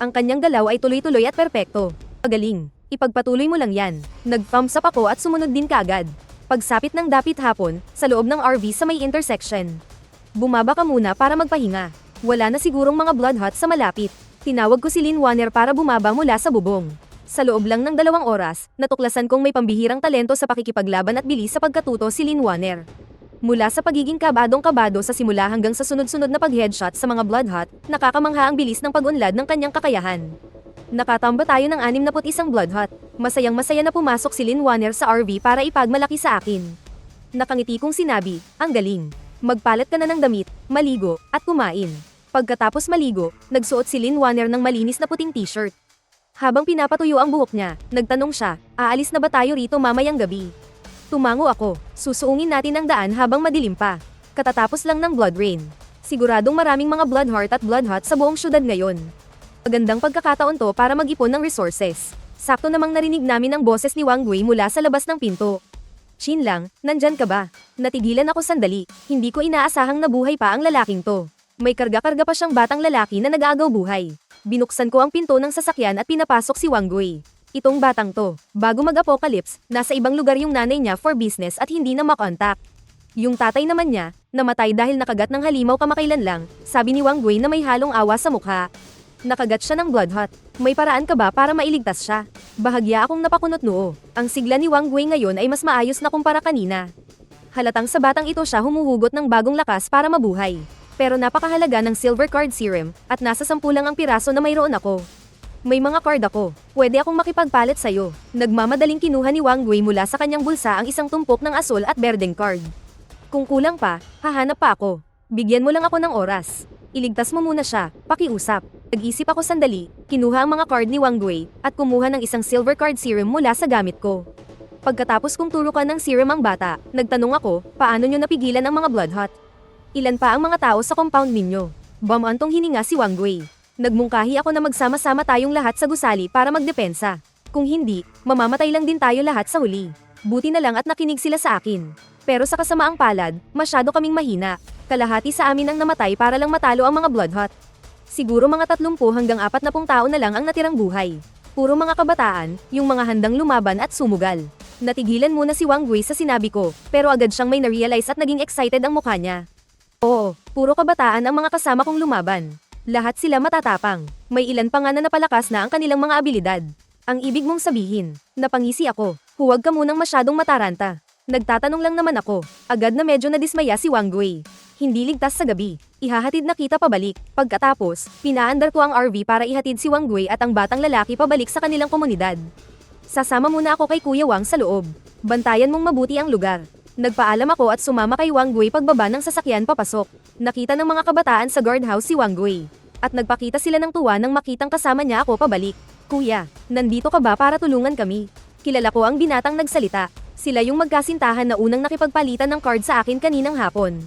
Ang kanyang galaw ay tuloy-tuloy at perpekto. Magaling. Ipagpatuloy mo lang yan. Nag-thumbs up ako at sumunod din kaagad. Pagsapit ng dapit hapon, sa loob ng RV sa may intersection. Bumaba ka muna para magpahinga. Wala na sigurong mga bloodhot sa malapit. Tinawag ko si Lin Wanner para bumaba mula sa bubong. Sa loob lang ng 2 oras, natuklasan kong may pambihirang talento sa pakikipaglaban at bilis sa pagkatuto si Lin Wanner. Mula sa pagiging kabadong-kabado sa simula hanggang sa sunod-sunod na pag-headshot sa mga bloodhot, nakakamangha ang bilis ng pag-unlad ng kanyang kakayahan. Nakatamba tayo ng 61 bloodhot. Masayang-masaya na pumasok si Lin Wanner sa RV para ipagmalaki sa akin. Nakangiti kong sinabi, ang galing. Magpalat ka na ng damit, maligo, at kumain. Pagkatapos maligo, nagsuot si Lin Wanner ng malinis na puting t-shirt. Habang pinapatuyo ang buhok niya, nagtanong siya, aalis na ba tayo rito mamayang gabi? Tumango ako, susuungin natin ang daan habang madilim pa. Katatapos lang ng blood rain. Siguradong maraming mga bloodheart at bloodhot sa buong syudad ngayon. Magandang pagkakataon to para mag-ipon ng resources. Sakto namang narinig namin ang boses ni Wang Gui mula sa labas ng pinto. Chin lang, nandyan ka ba? Natigilan ako sandali, hindi ko inaasahang nabuhay pa ang lalaking to. May karga-karga pa siyang batang lalaki na nag-aagaw buhay. Binuksan ko ang pinto ng sasakyan at pinapasok si Wang Gui. Itong batang to, bago mag-apocalypse, nasa ibang lugar yung nanay niya for business at hindi na makontak. Yung tatay naman niya, namatay dahil nakagat ng halimaw kamakailan lang, sabi ni Wang Gui na may halong awa sa mukha. Nakagat siya ng bloodhot. May paraan ka ba para mailigtas siya? Bahagya akong napakunot noo. Ang sigla ni Wang Gui ngayon ay mas maayos na kumpara kanina. Halatang sa batang ito siya humuhugot ng bagong lakas para mabuhay. Pero napakahalaga ng silver card serum, at nasa 10 lang ang piraso na mayroon ako. May mga card ako. Pwede akong makipagpalit sa'yo. Nagmamadaling kinuha ni Wang Gui mula sa kanyang bulsa ang isang tumpok ng asul at berdeng card. Kung kulang pa, hahanap pa ako. Bigyan mo lang ako ng oras. Iligtas mo muna siya, pakiusap. Nag-isip ako sandali, kinuha ang mga card ni Wang Gui, at kumuha ng isang silver card serum mula sa gamit ko. Pagkatapos kong turukan ng serum ang bata, nagtanong ako, paano nyo napigilan ang mga bloodhot? Ilan pa ang mga tao sa compound ninyo? Bamantong hininga si Wang Gui. Nagmungkahi ako na magsama-sama tayong lahat sa gusali para magdepensa. Kung hindi, mamamatay lang din tayo lahat sa huli. Buti na lang at nakinig sila sa akin. Pero sa kasamaang palad, masyado kaming mahina. Kalahati sa amin ang namatay para lang matalo ang mga bloodhot. Siguro mga 30 hanggang 40 tao na lang ang natirang buhay. Puro mga kabataan, yung mga handang lumaban at sumugal. Natigilan muna si Wang Gui sa sinabi ko, pero agad siyang may na-realize at naging excited ang mukha niya. Oo, puro kabataan ang mga kasama kong lumaban. Lahat sila matatapang. May ilan pa nga na napalakas na ang kanilang mga abilidad. Ang ibig mong sabihin, napangisi ako, huwag ka munang masyadong mataranta. Nagtatanong lang naman ako, agad na medyo nadismaya si Wang Gui. Hindi ligtas sa gabi, ihahatid na kita pabalik. Pagkatapos, pinaandar ko ang RV para ihatid si Wang Gui at ang batang lalaki pabalik sa kanilang komunidad. Sasama muna ako kay Kuya Wang sa loob. Bantayan mong mabuti ang lugar. Nagpaalam ako at sumama kay Wang Gui pagbaba ng sasakyan papasok. Nakita ng mga kabataan sa guardhouse si Wang Gui. At nagpakita sila ng tuwa nang makitang kasama niya ako pabalik. Kuya, nandito ka ba para tulungan kami? Kilala ko ang binatang nagsalita. Sila yung magkasintahan na unang nakipagpalitan ng card sa akin kaninang hapon.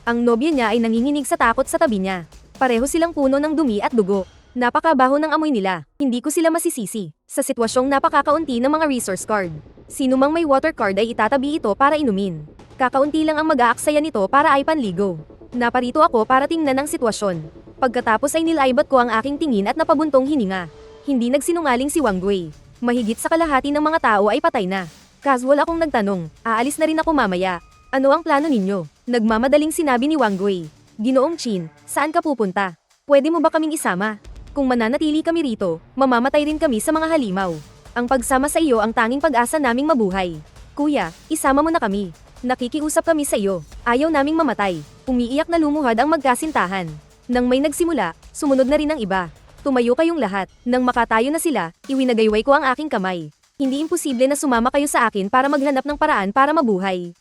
Ang nobya niya ay nanginginig sa takot sa tabi niya. Pareho silang puno ng dumi at dugo. Napakabaho ng amoy nila. Hindi ko sila masisisi. Sa sitwasyong napakakaunti ng mga resource card. Sino mang may water card ay itatabi ito para inumin. Kakaunti lang ang mag-aaksaya nito para ay panligo. Naparito ako para tingnan ang sitwasyon. Pagkatapos ay nilaibat ko ang aking tingin at napabuntong hininga. Hindi nagsinungaling si Wang Gui. Mahigit sa kalahati ng mga tao ay patay na. Casual akong nagtanong, aalis na rin ako mamaya. Ano ang plano ninyo? Nagmamadaling sinabi ni Wang Gui. Ginoong Chin, saan ka pupunta? Pwede mo ba kaming isama? Kung mananatili kami rito, mamamatay rin kami sa mga halimaw. Ang pagsama sa iyo ang tanging pag-asa naming mabuhay. Kuya, isama mo na kami. Nakikiusap kami sa iyo. Ayaw naming mamatay. Umiiyak na lumuhad ang magkasintahan. Nang may nagsimula, sumunod na rin ang iba. Tumayo kayong lahat. Nang makatayo na sila, iwinagayway ko ang aking kamay. Hindi imposible na sumama kayo sa akin para maghanap ng paraan para mabuhay.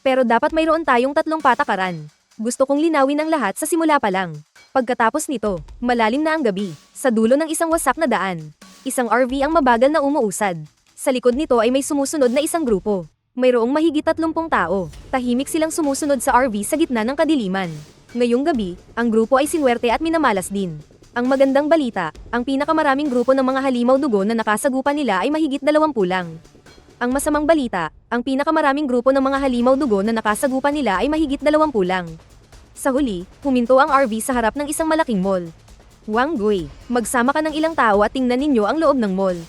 Pero dapat mayroon tayong 3 patakaran. Gusto kong linawin ang lahat sa simula pa lang. Pagkatapos nito, malalim na ang gabi. Sa dulo ng isang wasak na daan, isang RV ang mabagal na umuusad. Sa likod nito ay may sumusunod na isang grupo. Mayroong mahigit 30 tao. Tahimik silang sumusunod sa RV sa gitna ng kadiliman. Ngayong gabi, ang grupo ay sinwerte at minamalas din. Ang magandang balita, ang pinakamaraming grupo ng mga halimaw dugo na nakasagupan nila ay mahigit 20 lang. Ang masamang balita, ang pinakamaraming grupo ng mga halimaw dugo na nakasagupan nila ay mahigit 20 lang. Sa huli, huminto ang RV sa harap ng isang malaking mall. Wang Gui, magsama ka ng ilang tao at tingnan ninyo ang loob ng mall.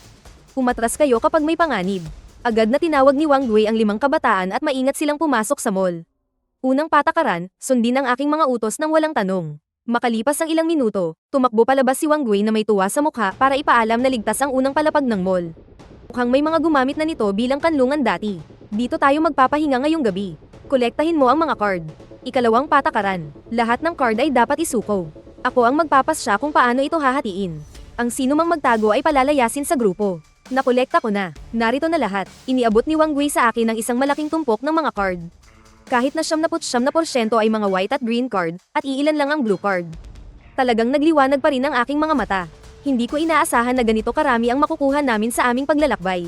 Umatras kayo kapag may panganib. Agad na tinawag ni Wang Gui ang 5 kabataan at maingat silang pumasok sa mall. Unang patakaran, sundin ang aking mga utos ng walang tanong. Makalipas ang ilang minuto, tumakbo palabas si Wang Gui na may tuwa sa mukha para ipaalam na ligtas ang unang palapag ng mall. Mukhang may mga gumamit na nito bilang kanlungan dati. Dito tayo magpapahinga ngayong gabi. Kolektahin mo ang mga card. Ikalawang patakaran, lahat ng card ay dapat isuko. Ako ang magpapasya kung paano ito hahatiin. Ang sino mang magtago ay palalayasin sa grupo. Nakolekta ko na. Narito na lahat. Iniabot ni Wang Gui sa akin ang isang malaking tumpok ng mga card. Kahit na 79% ay mga white at green card, at iilan lang ang blue card. Talagang nagliwanag pa rin ang aking mga mata. Hindi ko inaasahan na ganito karami ang makukuha namin sa aming paglalakbay.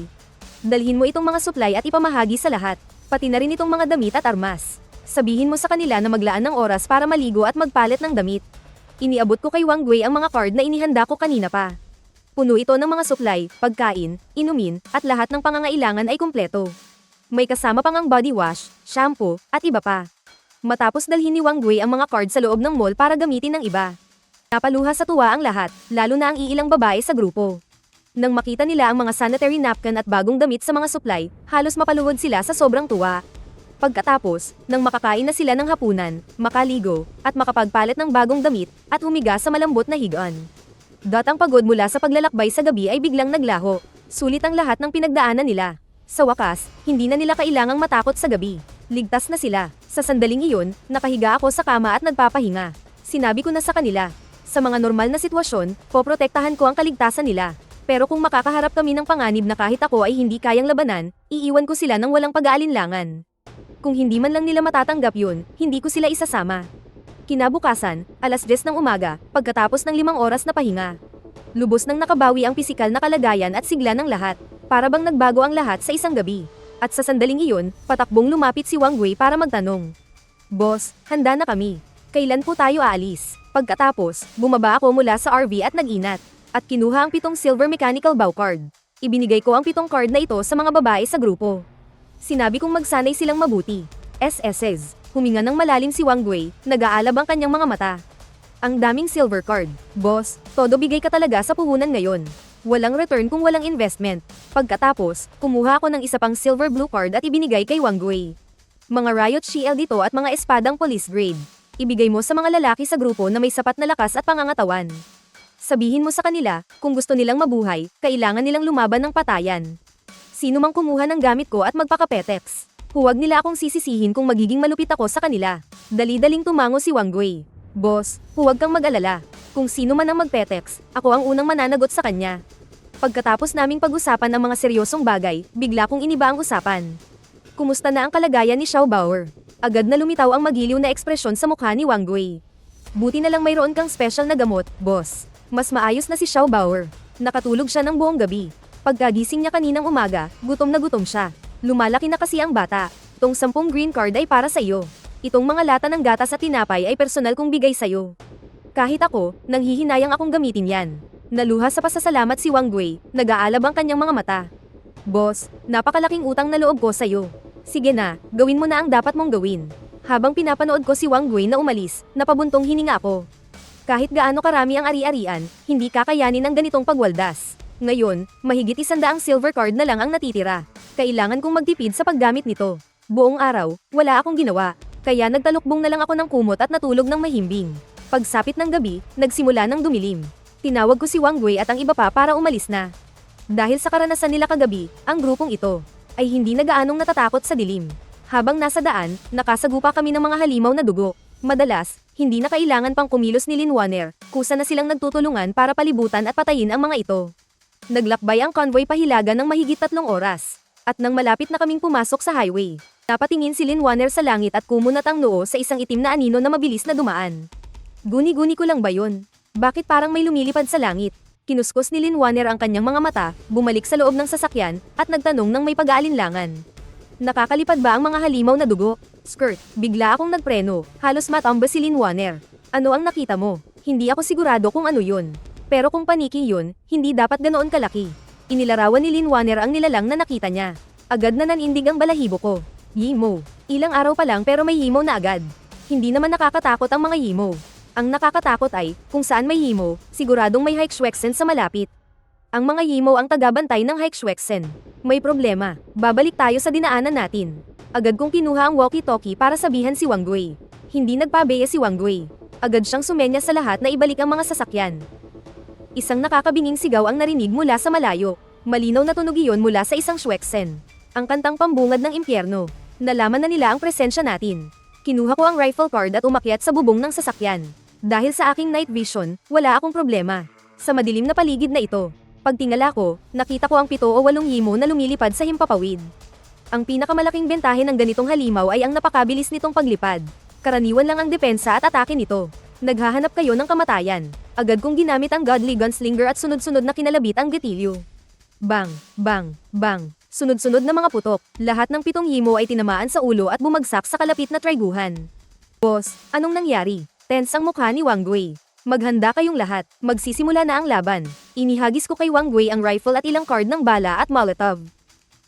Dalhin mo itong mga supply at ipamahagi sa lahat, pati na rin itong mga damit at armas. Sabihin mo sa kanila na maglaan ng oras para maligo at magpalit ng damit. Iniabot ko kay Wang Gui ang mga card na inihanda ko kanina pa. Puno ito ng mga supply, pagkain, inumin, at lahat ng pangangailangan ay kumpleto. May kasama pang ang body wash, shampoo, at iba pa. Matapos dalhin ni Wang Gui ang mga card sa loob ng mall para gamitin ng iba. Napaluha sa tuwa ang lahat, lalo na ang iilang babae sa grupo. Nang makita nila ang mga sanitary napkin at bagong damit sa mga supply, halos mapaluhod sila sa sobrang tuwa. Pagkatapos, nang makakain na sila ng hapunan, makaligo, at makapagpalit ng bagong damit, at humiga sa malambot na higaan. Datang pagod mula sa paglalakbay sa gabi ay biglang naglaho. Sulit ang lahat ng pinagdaanan nila. Sa wakas, hindi na nila kailangang matakot sa gabi. Ligtas na sila. Sa sandaling iyon, nakahiga ako sa kama at nagpapahinga. Sinabi ko na sa kanila, sa mga normal na sitwasyon, poprotektahan ko ang kaligtasan nila. Pero kung makakaharap kami ng panganib na kahit ako ay hindi kayang labanan, iiwan ko sila ng walang pag-aalinlangan. Kung hindi man lang nila matatanggap yun, hindi ko sila isasama. Kinabukasan, 10:00 ng umaga, pagkatapos ng 5 oras na pahinga. Lubos nang nakabawi ang pisikal na kalagayan at sigla ng lahat, para bang nagbago ang lahat sa isang gabi. At sa sandaling iyon, patakbong lumapit si Wang Gui para magtanong. Boss, handa na kami. Kailan po tayo aalis? Pagkatapos, bumaba ako mula sa RV at nag-inat. At kinuha ang 7 silver mechanical bow card. Ibinigay ko ang 7 card na ito sa mga babae sa grupo. Sinabi kong magsanay silang mabuti. SSS. Huminga ng malalim si Wang Gui, nag-aalab ang kanyang mga mata. Ang daming silver card. Boss, todo bigay ka talaga sa puhunan ngayon. Walang return kung walang investment. Pagkatapos, kumuha ako ng isa pang silver blue card at ibinigay kay Wang Gui. Mga riot shield ito at mga espadang police grade. Ibigay mo sa mga lalaki sa grupo na may sapat na lakas at pangangatawan. Sabihin mo sa kanila, kung gusto nilang mabuhay, kailangan nilang lumaban ng patayan. Sino mang kumuha ng gamit ko at magpakapetex. Huwag nila akong sisisihin kung magiging malupit ako sa kanila. Dali-daling tumango si Wang Gui. Boss, huwag kang mag-alala. Kung sino man ang magpetex, ako ang unang mananagot sa kanya. Pagkatapos naming pag-usapan ng mga seryosong bagay, bigla kong iniba ang usapan. Kumusta na ang kalagayan ni Xiao Bauer? Agad na lumitaw ang magiliw na ekspresyon sa mukha ni Wang Gui. Buti na lang mayroon kang special na gamot, boss. Mas maayos na si Xiao Bauer. Nakatulog siya ng buong gabi. Pagkagising niya kaninang umaga, gutom na gutom siya. Lumalaki na kasi ang bata. Itong 10 green card ay para sa iyo. Itong mga lata ng gatas at tinapay ay personal kong bigay sa'yo. Kahit ako, nanghihinayang akong gamitin yan. Naluha sa pasasalamat si Wang Gui, nag-aalab ang kanyang mga mata. Boss, napakalaking utang na loob ko sa'yo. Sige na, gawin mo na ang dapat mong gawin. Habang pinapanood ko si Wang Gui na umalis, napabuntong hininga ako. Kahit gaano karami ang ari-arian, hindi kakayanin ang ganitong pagwaldas. Ngayon, mahigit 100 silver card na lang ang natitira. Kailangan kong magtipid sa paggamit nito. Buong araw, wala akong ginawa. Kaya nagtalukbong na lang ako ng kumot at natulog ng mahimbing. Pagsapit ng gabi, nagsimula ng dumilim. Tinawag ko si Wang Gui at ang iba pa para umalis na. Dahil sa karanasan nila kagabi, ang grupong ito ay hindi na gaanong natatakot sa dilim. Habang nasa daan, nakasagupa kami ng mga halimaw na dugo. Madalas, hindi na kailangan pang kumilos ni Lin Wanner, kusa na silang nagtutulungan para palibutan at patayin ang mga ito. Naglakbay ang convoy pahilaga ng mahigit 3 oras. At nang malapit na kaming pumasok sa highway, napatingin si Lin Wanner sa langit at kumunat ang noo sa isang itim na anino na mabilis na dumaan. Guni-guni ko lang ba yun? Bakit parang may lumilipad sa langit? Kinuskos ni Lin Wanner ang kanyang mga mata, bumalik sa loob ng sasakyan, at nagtanong ng may pag-aalinlangan. Nakakalipad ba ang mga halimaw na dugo? Skirt, bigla akong nagpreno, halos matamba si Lin Wanner. Ano ang nakita mo? Hindi ako sigurado kung ano yun. Pero kung paniki yun, hindi dapat ganoon kalaki. Inilarawan ni Lin Wanner ang nilalang na nakita niya. Agad na nanindig ang balahibo ko. Yimo. Ilang araw pa lang pero may yimo na agad. Hindi naman nakakatakot ang mga yimo. Ang nakakatakot ay, kung saan may himo, siguradong may Hikshweksen sa malapit. Ang mga himo ang tagabantay ng Hikshweksen. May problema, babalik tayo sa dinaanan natin. Agad kong kinuha ang walkie-talkie para sabihan si Wang Gui. Hindi nagpabeya si Wang Gui. Agad siyang sumenya sa lahat na ibalik ang mga sasakyan. Isang nakakabinging sigaw ang narinig mula sa malayo. Malinaw na tunog iyon mula sa isang Shweksen. Ang kantang pambungad ng impyerno. Nalaman na nila ang presensya natin. Kinuha ko ang rifle card at umakyat sa bubong ng sasakyan. Dahil sa aking night vision, wala akong problema. Sa madilim na paligid na ito, pagtingala ko, nakita ko ang 7 o 8 himo na lumilipad sa himpapawid. Ang pinakamalaking bentahe ng ganitong halimaw ay ang napakabilis nitong paglipad. Karaniwan lang ang depensa at atake nito. Naghahanap kayo ng kamatayan. Agad kong ginamit ang Godly Gunslinger at sunod-sunod na kinalabit ang gatilyo. Bang, bang, bang. Sunod-sunod na mga putok. Lahat ng 7 himo ay tinamaan sa ulo at bumagsak sa kalapit na triguhan. Boss, anong nangyari? Tense ang mukha ni Wang Gui. Maghanda kayong lahat, magsisimula na ang laban. Inihagis ko kay Wang Gui ang rifle at ilang card ng bala at molotov.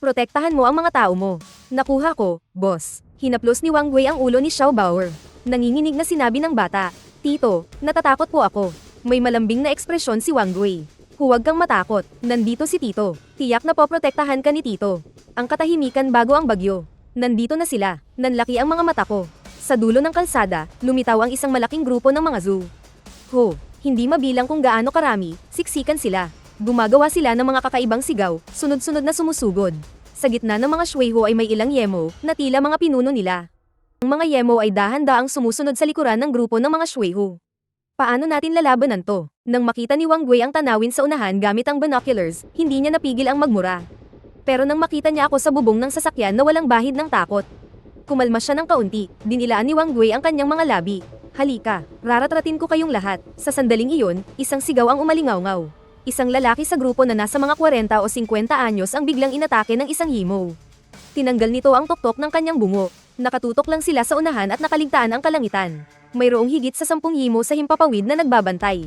Protektahan mo ang mga tao mo. Nakuha ko, boss. Hinaplos ni Wang Gui ang ulo ni Xiao Bauer. Nanginginig na sinabi ng bata, Tito, natatakot po ako. May malambing na ekspresyon si Wang Gui. Huwag kang matakot, nandito si Tito. Tiyak na poprotektahan ka ni Tito. Ang katahimikan bago ang bagyo. Nandito na sila, nanlaki ang mga mata ko. Sa dulo ng kalsada, lumitaw ang isang malaking grupo ng mga zoo. Ho, hindi mabilang kung gaano karami, siksikan sila. Gumagawa sila ng mga kakaibang sigaw, sunod-sunod na sumusugod. Sa gitna ng mga Shwayho ay may ilang yemo, na tila mga pinuno nila. Ang mga yemo ay dahan-daang sumusunod sa likuran ng grupo ng mga Shwayho. Paano natin lalabanan to? Nang makita ni Wang Gui ang tanawin sa unahan gamit ang binoculars, hindi niya napigil ang magmura. Pero nang makita niya ako sa bubong ng sasakyan na walang bahid ng takot, kumalma siya ng kaunti, dinilaan ni Wang Gui ang kanyang mga labi. Halika, raratratin ko kayong lahat. Sa sandaling iyon, isang sigaw ang umalingaw-ngaw. Isang lalaki sa grupo na nasa mga 40 o 50 anyos ang biglang inatake ng isang himo. Tinanggal nito ang tuktok ng kanyang bungo. Nakatutok lang sila sa unahan at nakaligtaan ang kalangitan. Mayroong higit sa 10 himo sa himpapawid na nagbabantay.